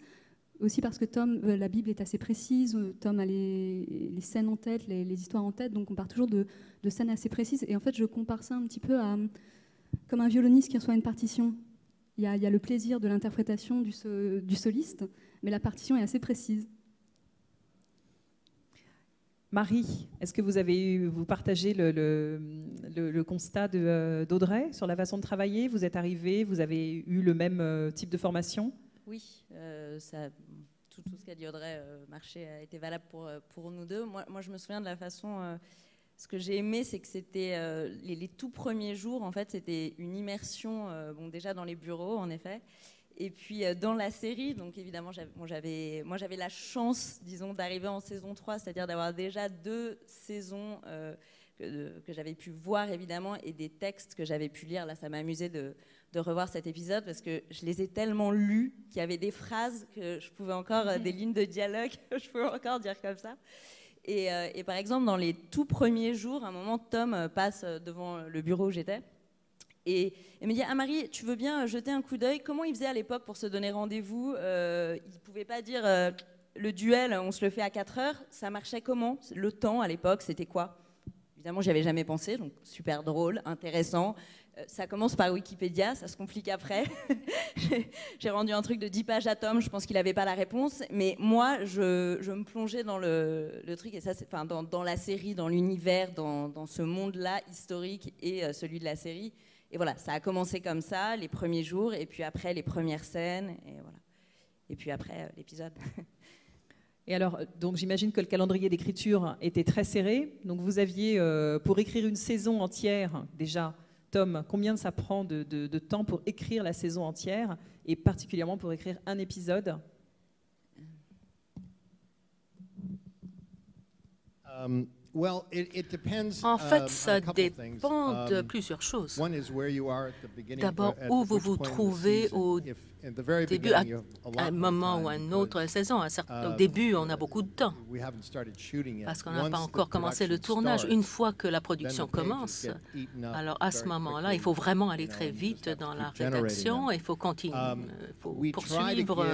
H: Aussi parce que Tom, la Bible est assez précise, Tom a les scènes en tête, les histoires en tête, donc on part toujours de scènes assez précises. Et en fait, je compare ça un petit peu comme un violoniste qui reçoit une partition. Il y a le plaisir de l'interprétation du soliste, mais la partition est assez précise.
A: Marie, est-ce que vous partagez le constat d'Audrey sur la façon de travailler? Vous êtes arrivée, vous avez eu le même type de formation?
I: Oui, tout ce qu'a dit Audrey a été valable pour nous deux. Moi, je me souviens de la façon... ce que j'ai aimé, c'est que c'était les tout premiers jours, en fait, c'était une immersion, déjà dans les bureaux, en effet, et puis dans la série. Donc évidemment, j'avais la chance, disons, d'arriver en saison 3, c'est-à-dire d'avoir déjà 2 saisons que j'avais pu voir, évidemment, et des textes que j'avais pu lire. Là, ça m'a amusé de revoir cet épisode parce que je les ai tellement lus qu'il y avait des phrases que je pouvais encore, des lignes de dialogue que je pouvais encore dire comme ça. Et par exemple, dans les tout premiers jours, à un moment, Tom passe devant le bureau où j'étais et me dit « Ah Marie, tu veux bien jeter un coup d'œil? Comment ils faisaient à l'époque pour se donner rendez-vous? Ils ne pouvaient pas dire le duel, on se le fait à 4 heures. Ça marchait comment? Le temps à l'époque, c'était quoi ?» évidemment, j'y avais jamais pensé, donc super drôle, intéressant. Ça commence par Wikipédia, ça se complique après. J'ai rendu un truc de 10 pages à Tom, je pense qu'il n'avait pas la réponse. Mais moi, je me plongeais dans le truc, et ça, dans la série, dans l'univers, dans ce monde-là historique et celui de la série. Et voilà, ça a commencé comme ça, les premiers jours, et puis après, les premières scènes, et voilà. Et puis après, l'épisode.
A: Et alors, donc j'imagine que le calendrier d'écriture était très serré. Donc vous aviez, pour écrire une saison entière, déjà, Tom, combien ça prend de temps pour écrire la saison entière, et particulièrement pour écrire un épisode?
G: En fait, ça dépend de plusieurs choses. D'abord, où vous vous trouvez au début, à un moment ou à un autre saison. Au début, on a beaucoup de temps, parce qu'on n'a pas encore commencé le tournage. Une fois que la production commence, alors à ce moment-là, il faut vraiment aller très vite dans la rédaction, il faut continuer, faut poursuivre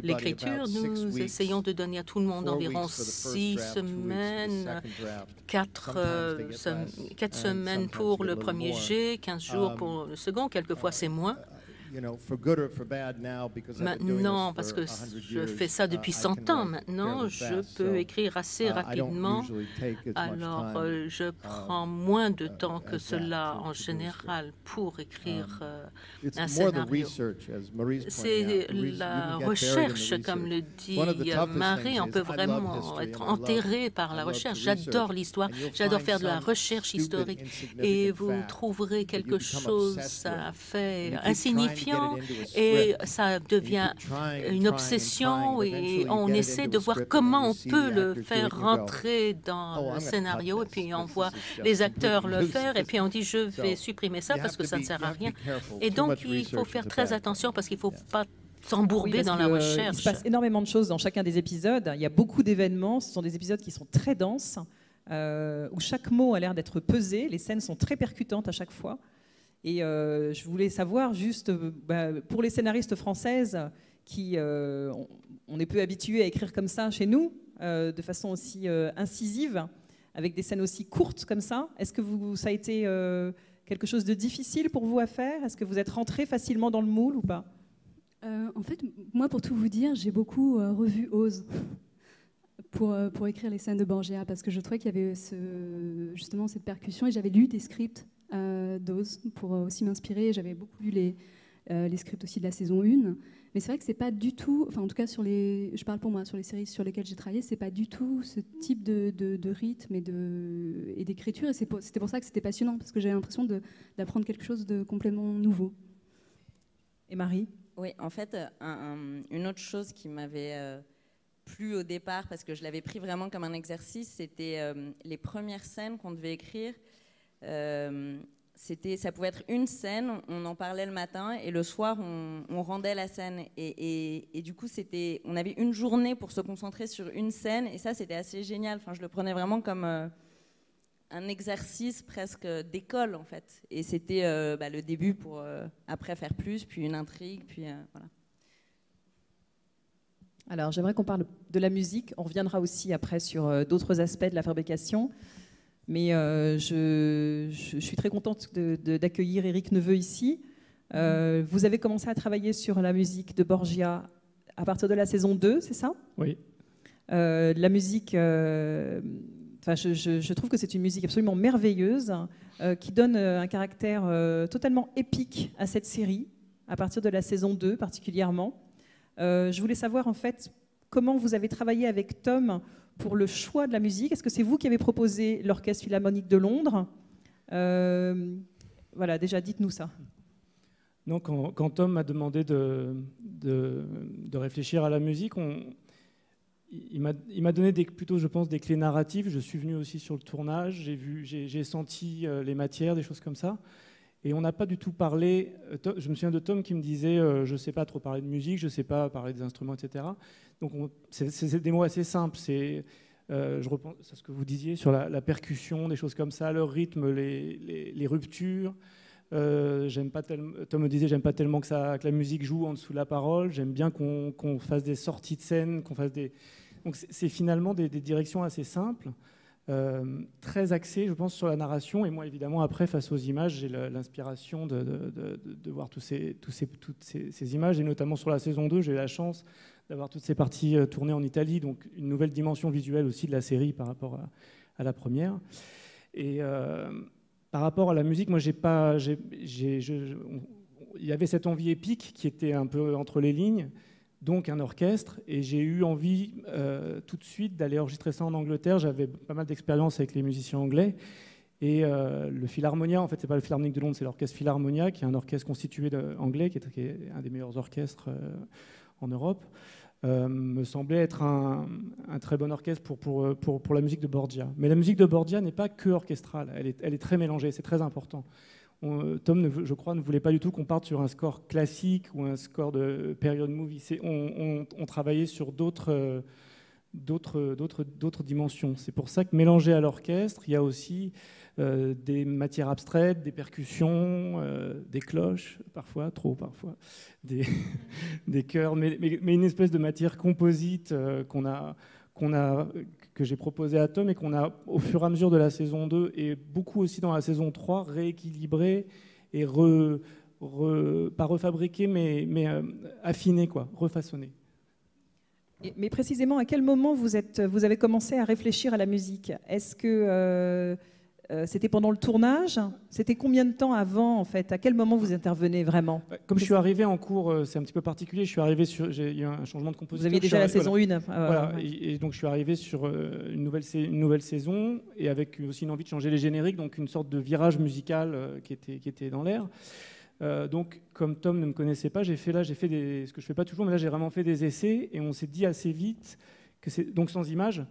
G: l'écriture. Nous essayons de donner à tout le monde environ 6 semaines, 4 semaines pour le premier jet, 15 jours pour le second, quelquefois c'est moins. Maintenant, parce que je fais ça depuis 100 ans maintenant, je peux écrire assez rapidement. Alors, je prends moins de temps que cela en général pour écrire un scénario. C'est la recherche, comme le dit Marie. On peut vraiment être enterré par la recherche. J'adore l'histoire, j'adore faire de la recherche historique. Et vous trouverez quelque chose, ça fait insignifiant, et ça devient une obsession, et on essaie de voir comment on peut le faire rentrer dans le scénario, et puis on voit les acteurs le faire, et puis on dit je vais supprimer ça parce que ça ne sert à rien. Et donc il faut faire très attention parce qu'il ne faut pas s'embourber dans la recherche.
A: Il se passe énormément de choses dans chacun des épisodes, il y a beaucoup d'événements, ce sont des épisodes qui sont très denses, où chaque mot a l'air d'être pesé, les scènes sont très percutantes à chaque fois. Et je voulais savoir juste, pour les scénaristes françaises, qui on est peu habitués à écrire comme ça chez nous, de façon aussi incisive, avec des scènes aussi courtes comme ça, est-ce que ça a été quelque chose de difficile pour vous à faire? Est-ce que vous êtes rentré facilement dans le moule ou pas?
H: En fait, moi, pour tout vous dire, j'ai beaucoup revu Oz pour écrire les scènes de Borgia, parce que je trouvais qu'il y avait justement cette percussion, et j'avais lu des scripts d'Oz pour aussi m'inspirer. J'avais beaucoup lu les scripts aussi de la saison 1, mais c'est vrai que c'est pas du tout, enfin en tout cas je parle pour moi, sur les séries sur lesquelles j'ai travaillé, c'est pas du tout ce type de rythme et d'écriture, et c'était pour ça que c'était passionnant, parce que j'avais l'impression d'apprendre quelque chose de complètement nouveau.
A: Et Marie?
I: Oui, en fait, une autre chose qui m'avait plu au départ, parce que je l'avais pris vraiment comme un exercice, c'était les premières scènes qu'on devait écrire. Ça pouvait être une scène, on en parlait le matin, et le soir on rendait la scène, et du coup on avait une journée pour se concentrer sur une scène, et ça c'était assez génial. Enfin, je le prenais vraiment comme un exercice presque d'école en fait, et c'était le début pour après faire plus, puis une intrigue, puis voilà.
A: Alors j'aimerais qu'on parle de la musique, on reviendra aussi après sur d'autres aspects de la fabrication. Mais je suis très contente d'accueillir Éric Neveu ici. Vous avez commencé à travailler sur la musique de Borgia à partir de la saison 2, c'est ça?
C: Oui.
A: La musique, je trouve que c'est une musique absolument merveilleuse qui donne un caractère totalement épique à cette série, à partir de la saison 2 particulièrement. Je voulais savoir en fait comment vous avez travaillé avec Tom pour le choix de la musique. Est-ce que c'est vous qui avez proposé l'Orchestre Philharmonique de Londres? Voilà, déjà, dites-nous ça.
J: Non, quand Tom m'a demandé de réfléchir à la musique, il m'a donné plutôt, je pense, des clés narratives. Je suis venu aussi sur le tournage, j'ai senti les matières, des choses comme ça. Et on n'a pas du tout parlé. Je me souviens de Tom qui me disait je ne sais pas trop parler de musique, je ne sais pas parler des instruments, etc. Donc c'est des mots assez simples. Je repense à ce que vous disiez sur la percussion, des choses comme ça, le rythme, les ruptures. Tom me disait j'aime pas tellement que la musique joue en dessous de la parole. J'aime bien qu'on fasse des sorties de scène, qu'on fasse des. Donc c'est finalement des directions assez simples. très axé, je pense, sur la narration. Et moi, évidemment, après, face aux images, j'ai l'inspiration de voir toutes ces images. Et notamment sur la saison 2, j'ai eu la chance d'avoir toutes ces parties tournées en Italie. Donc, une nouvelle dimension visuelle aussi de la série par rapport à la première. Et par rapport à la musique, moi, il y avait cette envie épique qui était un peu entre les lignes, donc un orchestre, et j'ai eu envie tout de suite d'aller enregistrer ça en Angleterre. J'avais pas mal d'expérience avec les musiciens anglais, et le Philharmonia, en fait, c'est pas le Philharmonique de Londres, c'est l'orchestre Philharmonia, qui est un orchestre constitué anglais, qui est un des meilleurs orchestres en Europe, me semblait être un très bon orchestre pour la musique de Borgia. Mais la musique de Borgia n'est pas que orchestrale, elle est très mélangée, c'est très important. Tom, je crois, ne voulait pas du tout qu'on parte sur un score classique ou un score de period movie. On travaillait sur d'autres dimensions. C'est pour ça que mélangé à l'orchestre, il y a aussi des matières abstraites, des percussions, des cloches, parfois, trop parfois, des chœurs, mais une espèce de matière composite que j'ai proposé à Tom et qu'on a, au fur et à mesure de la saison 2 et beaucoup aussi dans la saison 3, rééquilibré et pas refabriqué, mais affiné, refaçonné.
A: Mais précisément, à quel moment vous avez commencé à réfléchir à la musique? Est-ce que c'était pendant le tournage? C'était combien de temps avant, en fait? À quel moment vous intervenez vraiment?
J: Comme je suis arrivé en cours, c'est un petit peu particulier. Je suis arrivé il y a un changement de compositeur.
A: Vous aviez déjà la saison 1.
J: Voilà. Et donc je suis arrivé sur une nouvelle saison, et avec aussi une envie de changer les génériques, donc une sorte de virage musical qui était dans l'air. Donc, comme Tom ne me connaissait pas, j'ai fait ce que je fais pas toujours, mais là j'ai vraiment fait des essais, et on s'est dit assez vite que c'est donc sans images,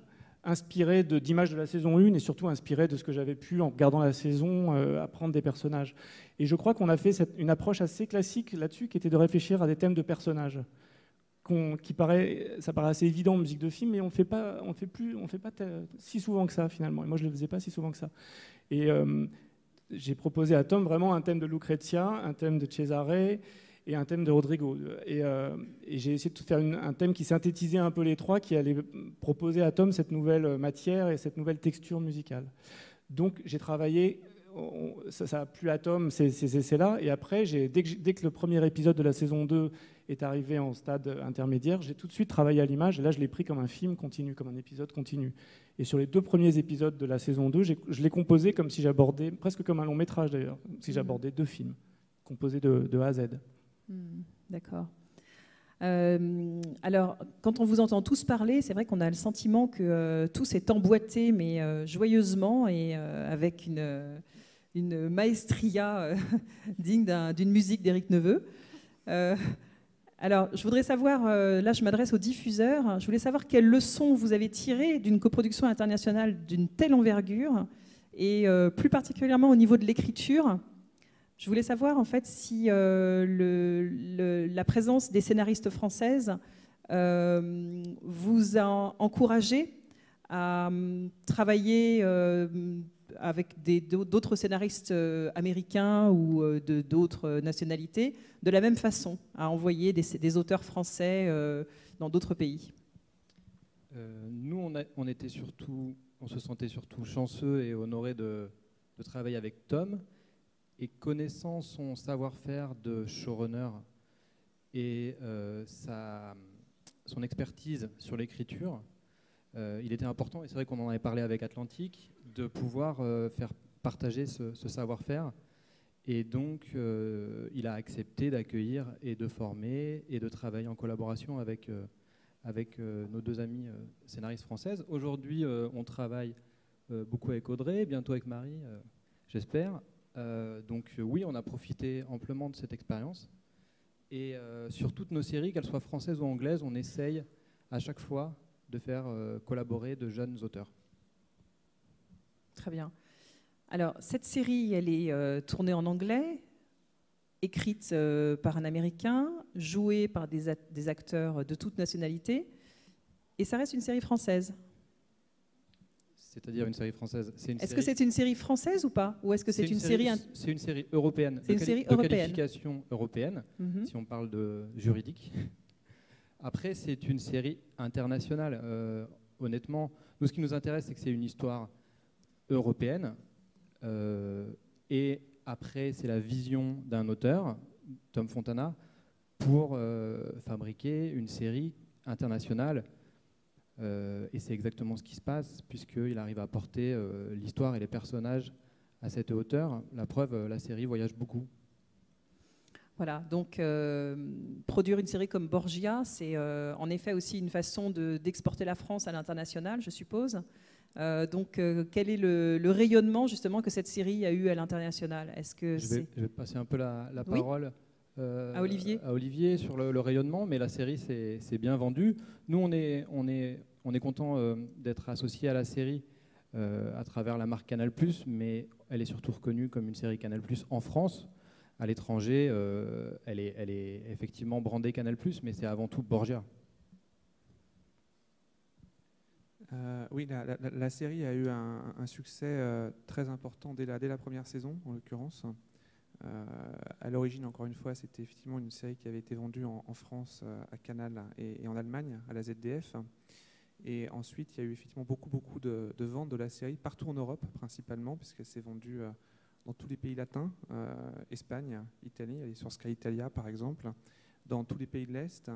J: inspiré d'images de la saison 1 et surtout inspiré de ce que j'avais pu, en regardant la saison, apprendre des personnages. Et je crois qu'on a fait une approche assez classique là-dessus, qui était de réfléchir à des thèmes de personnages. Ça paraît assez évident en musique de film, mais on fait pas si souvent que ça finalement. Et moi je le faisais pas si souvent que ça. Et j'ai proposé à Tom vraiment un thème de Lucrezia, un thème de Cesare et un thème de Rodrigo. Et j'ai essayé de faire un thème qui synthétisait un peu les trois, qui allait proposer à Tom cette nouvelle matière et cette nouvelle texture musicale. Donc j'ai travaillé, ça a plu à Tom, ces essais-là, et après, dès que le premier épisode de la saison 2 est arrivé en stade intermédiaire, j'ai tout de suite travaillé à l'image, et là je l'ai pris comme un film continu, comme un épisode continu. Et sur les 2 premiers épisodes de la saison 2, je l'ai composé comme si j'abordais, presque comme un long métrage d'ailleurs, si j'abordais 2 films, composés de A à Z.
A: D'accord. Alors, quand on vous entend tous parler, c'est vrai qu'on a le sentiment que tout s'est emboîté, mais joyeusement et avec une maestria digne d'une musique d'Éric Neveu. Alors, je voudrais savoir, là je m'adresse aux diffuseurs, je voulais savoir quelles leçons vous avez tirées d'une coproduction internationale d'une telle envergure, et plus particulièrement au niveau de l'écriture. Je voulais savoir en fait si la présence des scénaristes françaises vous a encouragé à travailler avec d'autres scénaristes américains ou d'autres nationalités de la même façon, à envoyer des auteurs français dans d'autres pays.
C: Nous, on se sentait surtout chanceux et honorés de travailler avec Tom. Et connaissant son savoir-faire de showrunner et son expertise sur l'écriture, il était important, et c'est vrai qu'on en avait parlé avec Atlantique, de pouvoir faire partager ce savoir-faire. Et donc, il a accepté d'accueillir et de former et de travailler en collaboration avec nos 2 amies scénaristes françaises. Aujourd'hui, on travaille beaucoup avec Audrey, bientôt avec Marie, j'espère. Donc oui, on a profité amplement de cette expérience. Et sur toutes nos séries, qu'elles soient françaises ou anglaises, on essaye à chaque fois de faire collaborer de jeunes auteurs.
A: Très bien. Alors, cette série, elle est tournée en anglais, écrite par un Américain, jouée par des acteurs de toute nationalité, et ça reste une série française.
C: C'est-à-dire une série française.
A: Est-ce que c'est une série française ou pas? Ou est-ce que c'est une série...
C: C'est une série européenne.
A: C'est une série européenne.
C: De qualification européenne, si on parle de juridique. Après, c'est une série internationale. Honnêtement, nous, ce qui nous intéresse, c'est que c'est une histoire européenne. Et après, c'est la vision d'un auteur, Tom Fontana, pour fabriquer une série internationale. Et c'est exactement ce qui se passe, puisqu'il arrive à porter l'histoire et les personnages à cette hauteur. La preuve, la série voyage beaucoup.
A: Voilà, donc produire une série comme Borgia, c'est en effet aussi une façon d'exporter la France à l'international, je suppose. Donc, quel est le rayonnement justement que cette série a eu à l'international? Est-ce que
C: je vais passer un peu la parole
A: à
C: Olivier sur le rayonnement, mais la série c'est bien vendu. Nous, on est content d'être associé à la série à travers la marque Canal+, mais elle est surtout reconnue comme une série Canal+ en France. À l'étranger, elle est effectivement brandée Canal+, mais c'est avant tout Borgia.
D: Oui, la série a eu un succès très important dès la première saison, en l'occurrence. À l'origine, encore une fois, c'était effectivement une série qui avait été vendue en France, à Canal et en Allemagne, à la ZDF. Et ensuite, il y a eu effectivement beaucoup de ventes de la série partout en Europe, principalement, puisqu'elle s'est vendue dans tous les pays latins, Espagne, Italie, elle est sur Sky Italia par exemple, dans tous les pays de l'Est.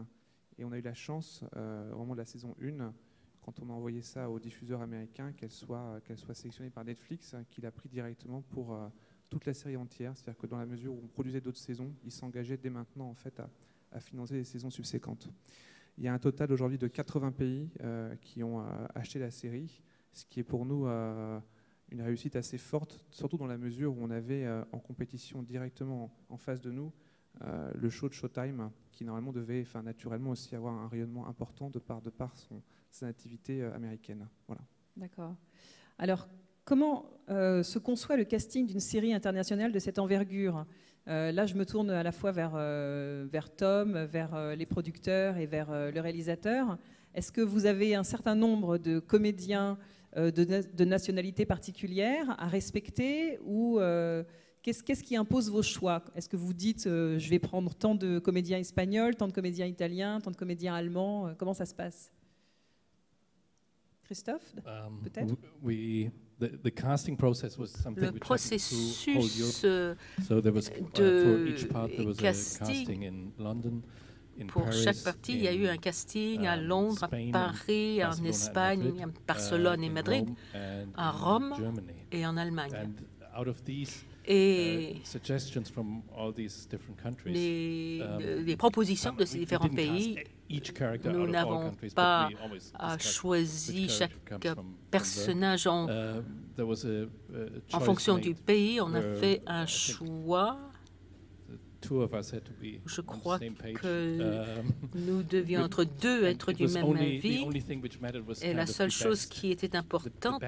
D: Et on a eu la chance, vraiment de la saison 1, quand on a envoyé ça aux diffuseurs américains, qu'elle soit sélectionnée par Netflix, qui l'a pris directement pour toute la série entière. C'est-à-dire que dans la mesure où on produisait d'autres saisons, ils s'engageaient dès maintenant en fait, à financer les saisons subséquentes. Il y a un total aujourd'hui de 80 pays qui ont acheté la série, ce qui est pour nous une réussite assez forte, surtout dans la mesure où on avait en compétition directement en face de nous le show de Showtime, qui normalement devait naturellement aussi avoir un rayonnement important de par sa nativité américaine. Voilà.
A: D'accord. Alors, comment se conçoit le casting d'une série internationale de cette envergure? Là, je me tourne à la fois vers Tom, vers les producteurs et vers le réalisateur. Est-ce que vous avez un certain nombre de comédiens de nationalités particulières à respecter, ou qu'est-ce qui impose vos choix? Est-ce que vous dites je vais prendre tant de comédiens espagnols, tant de comédiens italiens, tant de comédiens allemands? Comment ça se passe? Christophe, peut-être?
K: The casting process was something
G: le processus de casting, pour chaque partie, il y a eu un casting à Londres, à Paris, en Espagne, à Barcelone et Madrid, à Rome et en Allemagne. Et les propositions de ces différents pays, nous n'avons pas choisi chaque personnage en fonction du pays. On a fait un choix. Je crois que nous devions être du même avis. Et la seule chose qui était importante,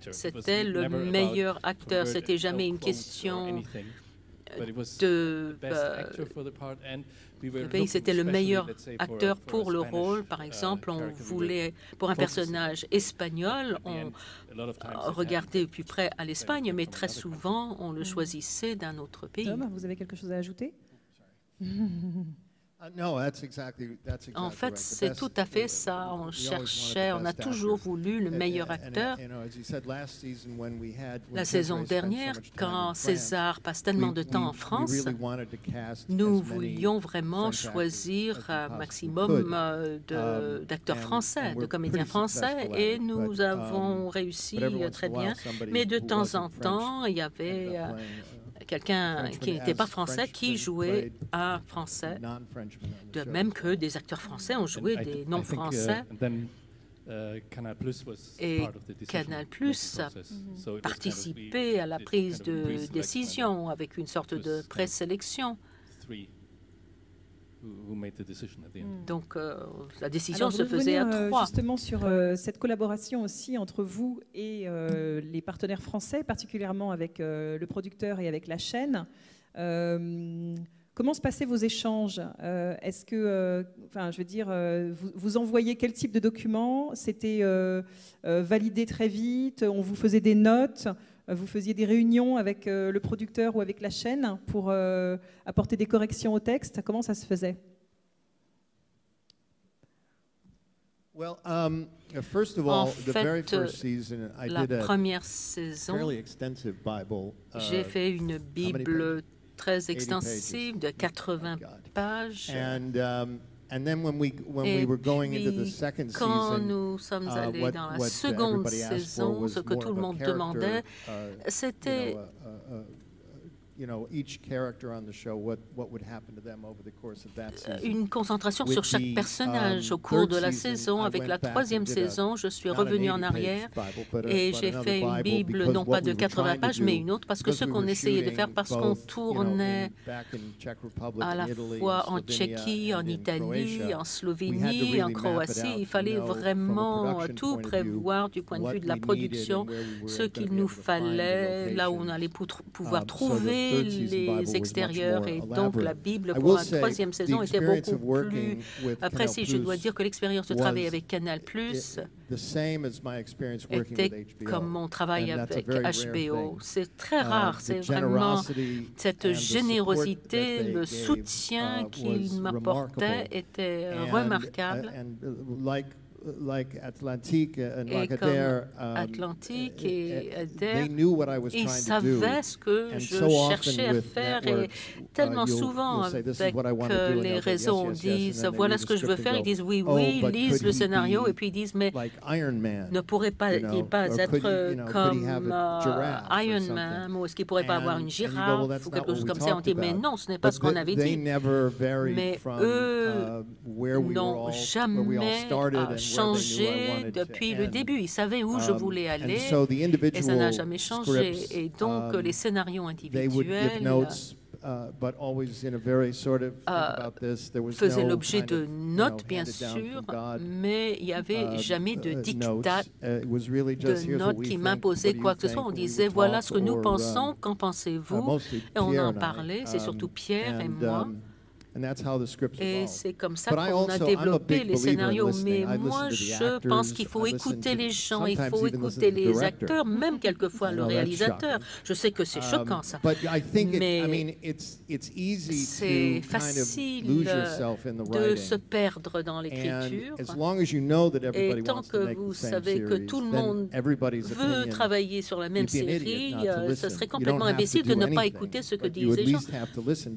G: c'était le meilleur acteur. C'était jamais une question de le pays, c'était le meilleur acteur pour le rôle. Par exemple, on voulait, pour un personnage espagnol, on regardait au plus près à l'Espagne, mais très souvent, on le choisissait d'un autre pays.
A: Tom, vous avez quelque chose à ajouter?
G: En fait, c'est tout à fait ça. On cherchait, on a toujours voulu le meilleur acteur. La saison dernière, quand César passe tellement de temps en France, nous voulions vraiment choisir un maximum d'acteurs français, de comédiens français, et nous avons réussi très bien. Mais de temps en temps, il y avait quelqu'un qui n'était pas français qui jouait un français, de même que des acteurs français ont joué des non-français. Et Canal+ a participé à la prise de décision avec une sorte de présélection. Donc la décision se faisait à 3.
A: Justement sur cette collaboration aussi entre vous et les partenaires français, particulièrement avec le producteur et avec la chaîne. Comment se passaient vos échanges? Est-ce que, je veux dire, vous envoyez quel type de documents? C'était validé très vite? On vous faisait des notes? Vous faisiez des réunions avec le producteur ou avec la chaîne pour apporter des corrections au texte? Comment ça se faisait?
L: En fait, la première saison, j'ai fait une Bible très extensive de 80 pages. Et puis, quand nous sommes allés dans la seconde saison, ce que tout le monde demandait, c'était une concentration sur chaque personnage au cours de la saison. Avec la troisième saison, je suis revenue en arrière et j'ai fait une Bible, non pas de 80 pages, mais une autre, parce que ce qu'on essayait de faire, parce qu'on tournait à la fois en Tchéquie, en Italie, en Slovénie, en Croatie, il fallait vraiment tout prévoir du point de vue de la production, ce qu'il nous fallait, là où on allait pouvoir trouver les extérieurs, et donc la Bible pour la troisième saison était beaucoup plus précise. Je dois dire que l'expérience de travailler avec Canal+ était comme mon travail avec HBO. C'est très rare, c'est vraiment cette générosité, le soutien qu'il m'apportait était remarquable. Et comme Atlantique et Adair, ils savaient ce que je cherchais à faire, et tellement souvent avec les réseaux, on dit voilà ce que je veux faire, ils disent oui, ils lisent le scénario et puis ils disent mais ne pourrait-il pas être comme Iron Man, ou est-ce qu'il ne pourrait pas avoir une girafe ou quelque chose comme ça? On dit mais non, ce n'est pas ce qu'on avait dit. Mais eux n'ont jamais changé depuis le début. Ils savaient où je voulais aller et ça n'a jamais changé. Et donc, les scénarios individuels faisaient l'objet de notes, bien sûr, mais il n'y avait jamais de diktat, de notes qui m'imposaient quoi que ce soit. On disait, voilà ce que nous pensons, qu'en pensez-vous? Et on en parlait, c'est surtout Pierre et moi. Et c'est comme ça qu'on a développé les scénarios. Mais moi, je pense qu'il faut écouter les gens, il faut écouter les acteurs, même quelquefois le réalisateur. Je sais que c'est choquant, ça. Mais c'est facile de se perdre dans l'écriture. Et tant que vous savez que tout le monde veut travailler sur la même série, ce serait complètement imbécile de ne pas écouter ce que disent les gens.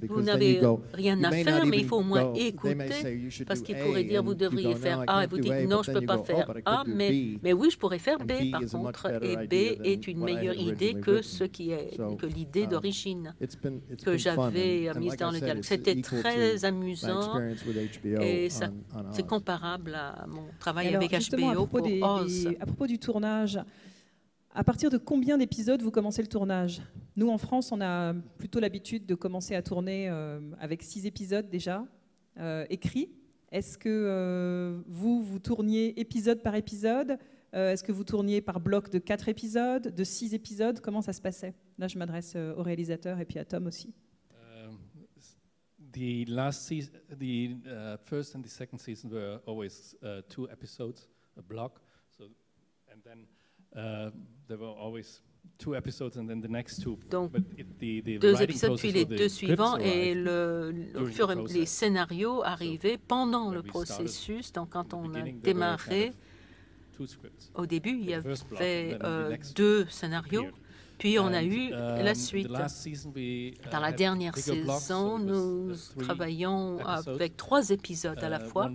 L: Vous n'avez rien à faire, mais il faut au moins écouter, parce qu'il pourrait dire vous devriez faire A et vous dites non, je ne peux pas faire A, mais oui, je pourrais faire B par contre, et B est une meilleure idée que l'idée d'origine que j'avais mise dans le dialogue. C'était très amusant et c'est comparable à mon travail avec HBO pour Oz.
A: À propos du tournage, à partir de combien d'épisodes vous commencez le tournage? Nous, en France, on a plutôt l'habitude de commencer à tourner avec 6 épisodes déjà écrits. Est-ce que vous tourniez épisode par épisode? Est-ce que vous tourniez par bloc de 4 épisodes, de 6 épisodes? Comment ça se passait? Là, je m'adresse au réalisateur et puis à Tom aussi.
K: The last season, the first and the second season were always 2 episodes a block. So, and then there were always 2 episodes and then the next 2.
L: Donc, 2 épisodes puis les 2 suivants, et les scénarios arrivaient pendant le processus. Donc, quand on a démarré, au début, il y avait 2 scénarios. Puis on a eu la suite. Dans la dernière saison, nous travaillons avec 3 épisodes à la fois.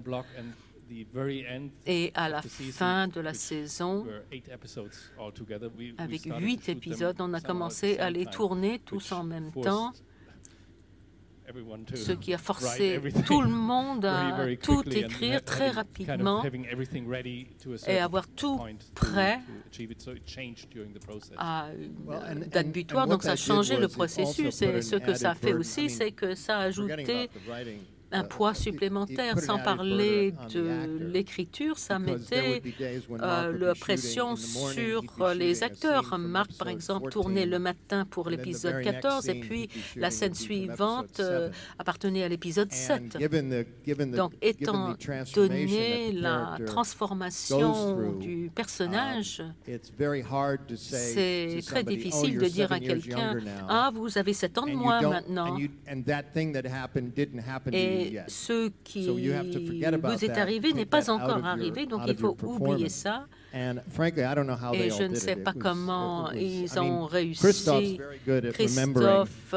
L: Et à la fin de la saison, avec 8 épisodes, on a commencé à les tourner tous en même temps, ce qui a forcé tout le monde à tout écrire très rapidement et avoir tout prêt à une date butoir. Donc ça a changé le processus, et ce que ça a fait aussi, c'est que ça a ajouté un poids supplémentaire. Sans parler de l'écriture, ça mettait la pression sur les acteurs. Marc, par exemple, tournait le matin pour l'épisode 14 et puis la scène suivante appartenait à l'épisode 7. Donc, étant donné la transformation du personnage, c'est très difficile de dire à quelqu'un « Ah, vous avez 7 ans de moins maintenant ». Et mais ce qui vous est arrivé n'est pas encore arrivé, donc il faut oublier ça. Et je ne sais pas comment ils ont réussi. Christophe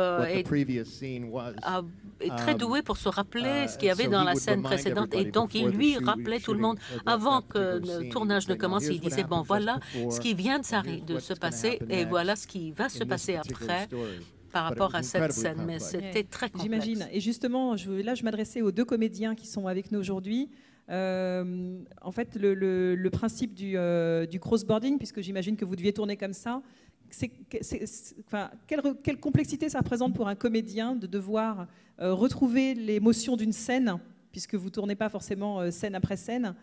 L: est très doué pour se rappeler ce qu'il y avait dans la scène précédente, et donc il lui rappelait tout le monde avant que le tournage ne commence. Il disait bon, voilà ce qui vient de se passer et voilà ce qui va se passer après par rapport à cette scène. Mais c'était très complexe.
A: J'imagine. Et justement, là, je m'adressais aux deux comédiens qui sont avec nous aujourd'hui. En fait, le principe du crossboarding, puisque j'imagine que vous deviez tourner comme ça, quelle complexité ça représente pour un comédien de devoir retrouver l'émotion d'une scène, puisque vous ne tournez pas forcément scène après scène.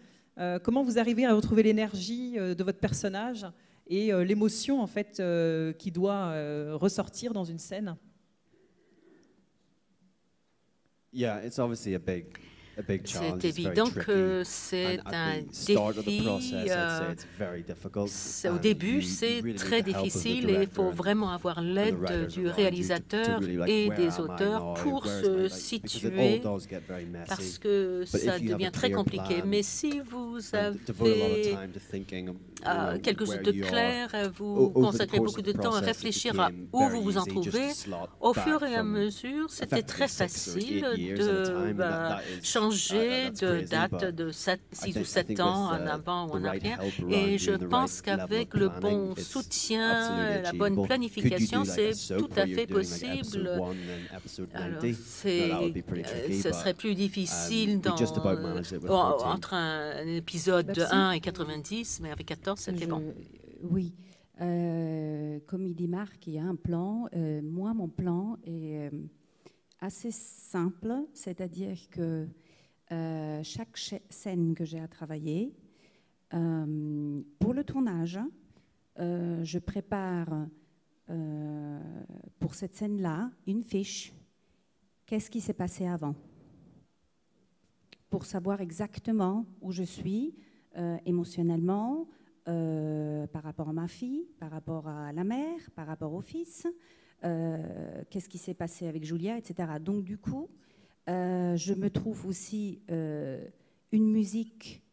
A: Comment vous arrivez à retrouver l'énergie de votre personnage et l'émotion en fait qui doit ressortir dans une scène?
E: Yeah, it's obviously a big
L: C'est évident que c'est un défi. Au début, c'est très difficile et il faut vraiment avoir l'aide du réalisateur et des auteurs pour se situer, parce que ça devient très compliqué. Mais si vous avez quelque chose de clair, vous consacrez beaucoup de temps à réfléchir à où vous vous en trouvez, au fur et à mesure, c'était très facile de changer de date de 6 ou 7 ans en avant ou en arrière. Et je pense qu'avec le bon soutien, la bonne planification, c'est tout à fait possible. Alors, ce serait plus difficile entre un épisode 1 et 90, mais avec 14, c'était bon.
F: Oui. Comme il dit Marc, il y a un plan. Moi, mon plan est assez simple, c'est-à-dire que chaque scène que j'ai à travailler, pour le tournage, je prépare pour cette scène-là une fiche. Qu'est-ce qui s'est passé avant? Pour savoir exactement où je suis émotionnellement, par rapport à ma fille, par rapport à la mère, par rapport au fils, qu'est-ce qui s'est passé avec Julia, etc. Donc du coup, je me trouve aussi une musique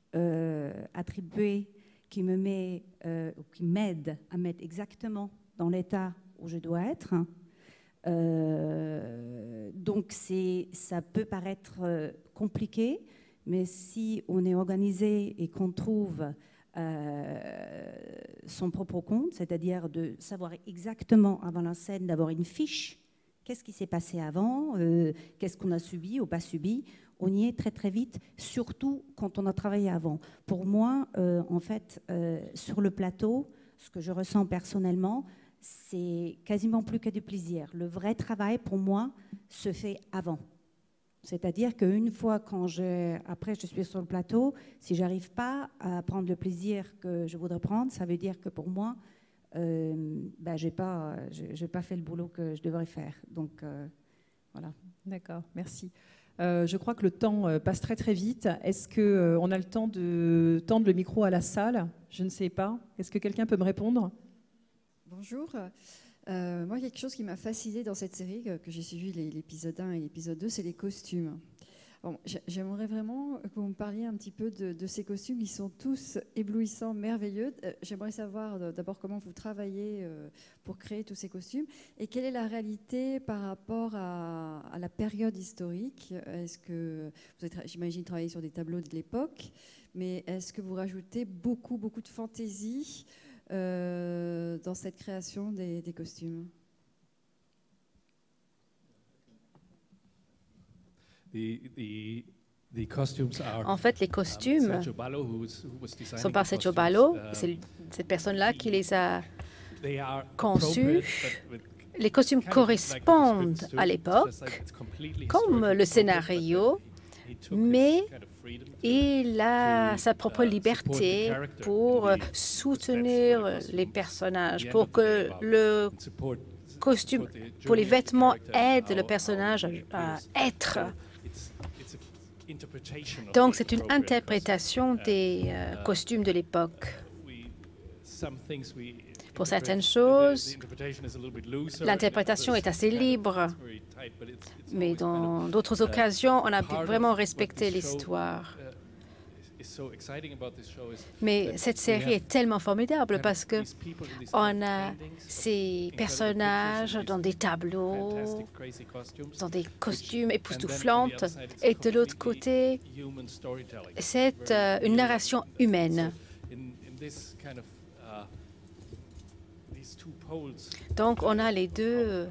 F: attribuée qui m'aide à mettre exactement dans l'état où je dois être. Donc ça peut paraître compliqué, mais si on est organisé et qu'on trouve son propre compte, c'est-à-dire de savoir exactement avant la scène, d'avoir une fiche. Qu'est-ce qui s'est passé avant? Qu'est-ce qu'on a subi ou pas subi? On y est très très vite, surtout quand on a travaillé avant. Pour moi, en fait, sur le plateau, ce que je ressens personnellement, c'est quasiment plus que du plaisir. Le vrai travail, pour moi, se fait avant. C'est-à-dire qu'une fois, après je suis sur le plateau, si je n'arrive pas à prendre le plaisir que je voudrais prendre, ça veut dire que pour moi, je n'ai pas fait le boulot que je devrais faire. Donc, voilà.
A: D'accord, merci. Je crois que le temps passe très très vite. Est-ce qu'on a le temps de tendre le micro à la salle? Je ne sais pas. Est-ce que quelqu'un peut me répondre?
M: Bonjour. Moi, quelque chose qui m'a fascinée dans cette série, que j'ai suivi l'épisode 1 et l'épisode 2, c'est les costumes. Bon, j'aimerais vraiment que vous me parliez un petit peu de ces costumes. Ils sont tous éblouissants, merveilleux. J'aimerais savoir d'abord comment vous travaillez pour créer tous ces costumes et quelle est la réalité par rapport à la période historique. Est-ce que vous avez, j'imagine, travaillé sur des tableaux de l'époque, mais est-ce que vous rajoutez beaucoup de fantaisie dans cette création des costumes?
B: En fait, les costumes sont par Sergio Ballo, c'est cette personne-là qui les a conçus. Les costumes correspondent à l'époque, comme le scénario, mais il a sa propre liberté pour soutenir les personnages, pour que le costume, pour les vêtements aident le personnage à être. Donc, c'est une interprétation des costumes de l'époque. Pour certaines choses, l'interprétation est assez libre, mais dans d'autres occasions, on a vraiment respecté l'histoire. Mais cette série est tellement formidable parce que on a ces personnages dans des tableaux, dans des costumes époustouflants, et de l'autre côté, c'est une narration humaine. Donc, on a les deux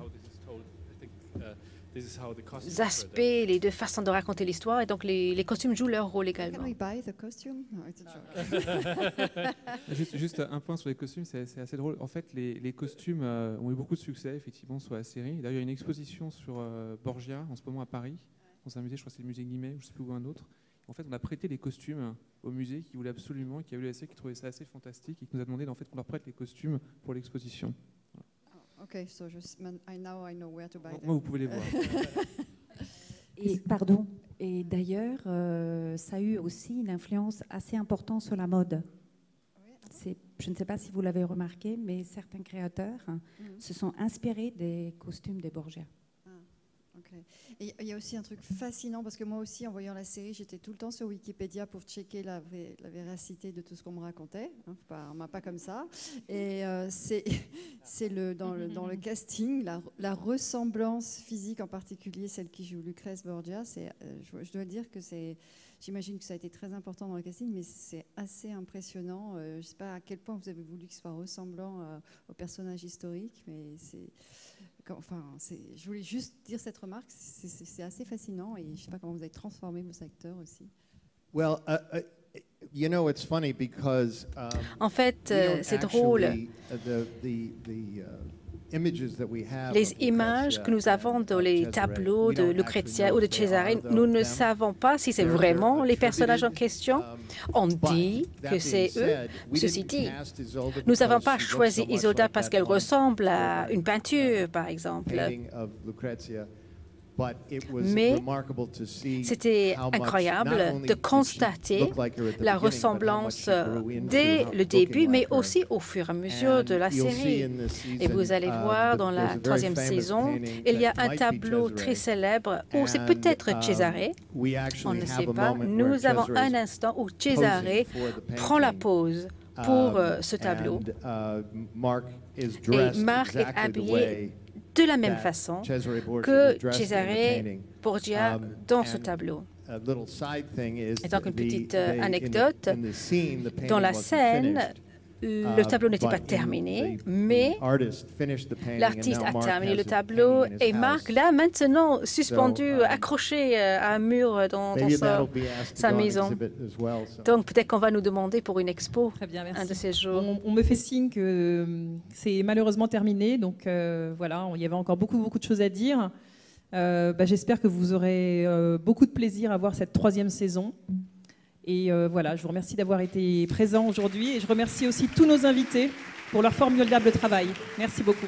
B: aspects, les deux façons de raconter l'histoire, et donc les costumes jouent leur rôle également.
D: Juste un point sur les costumes, c'est assez drôle. En fait, les costumes ont eu beaucoup de succès, effectivement, sur la série. D'ailleurs, il y a une exposition sur Borgia, en ce moment à Paris, dans un musée, je crois que c'est le musée Guimet, ou je ne sais plus où un autre. En fait, on a prêté les costumes au musée qui voulait absolument, qui a vu la série, qui trouvait ça assez fantastique, et qui nous a demandé en fait, qu'on leur prête les costumes pour l'exposition.
M: Ok, so now I know where to buy them.
D: Moi, vous pouvez les voir.
F: Et d'ailleurs, ça a eu aussi une influence assez importante sur la mode. Je ne sais pas si vous l'avez remarqué, mais certains créateurs se sont inspirés des costumes des Borgia.
M: Okay. Et il y a aussi un truc fascinant, parce que moi aussi, en voyant la série, j'étais tout le temps sur Wikipédia pour checker la véracité de tout ce qu'on me racontait. Hein, pas comme ça. Et c'est dans le casting, la ressemblance physique, en particulier celle qui joue Lucrèce Borgia, je dois dire que j'imagine que ça a été très important dans le casting, mais c'est assez impressionnant. Je ne sais pas à quel point vous avez voulu qu'il soit ressemblant au personnage historique, mais je voulais juste dire cette remarque, c'est assez fascinant, et je ne sais pas comment vous avez transformé vos acteurs aussi.
N: Well, you know, it's funny because
B: en fait, c'est drôle. Les images que nous avons dans les tableaux de Lucrezia ou de Cesare, nous ne savons pas si c'est vraiment les personnages en question. On dit que c'est eux. Ceci dit, nous n'avons pas choisi Isolda parce qu'elle ressemble à une peinture, par exemple. Mais c'était incroyable de constater la ressemblance dès le début, mais aussi au fur et à mesure de la série. Et vous allez voir dans la 3e saison, il y a un tableau très célèbre où c'est peut-être Cesare, on ne sait pas. Nous avons un instant où Cesare prend la pose pour ce tableau. Et Marc est habillé de la même façon que Cesare Borgia dans ce tableau. Et donc, une petite anecdote, dans la scène, le tableau n'était pas terminé, mais l'artiste a terminé le tableau et Marc l'a maintenant suspendu, accroché à un mur dans sa maison. Donc peut-être qu'on va nous demander pour une expo un de ces jours.
A: On me fait signe que c'est malheureusement terminé, donc voilà, il y avait encore beaucoup de choses à dire. J'espère que vous aurez beaucoup de plaisir à voir cette 3e saison. Et voilà, je vous remercie d'avoir été présents aujourd'hui et je remercie aussi tous nos invités pour leur formidable travail. Merci beaucoup.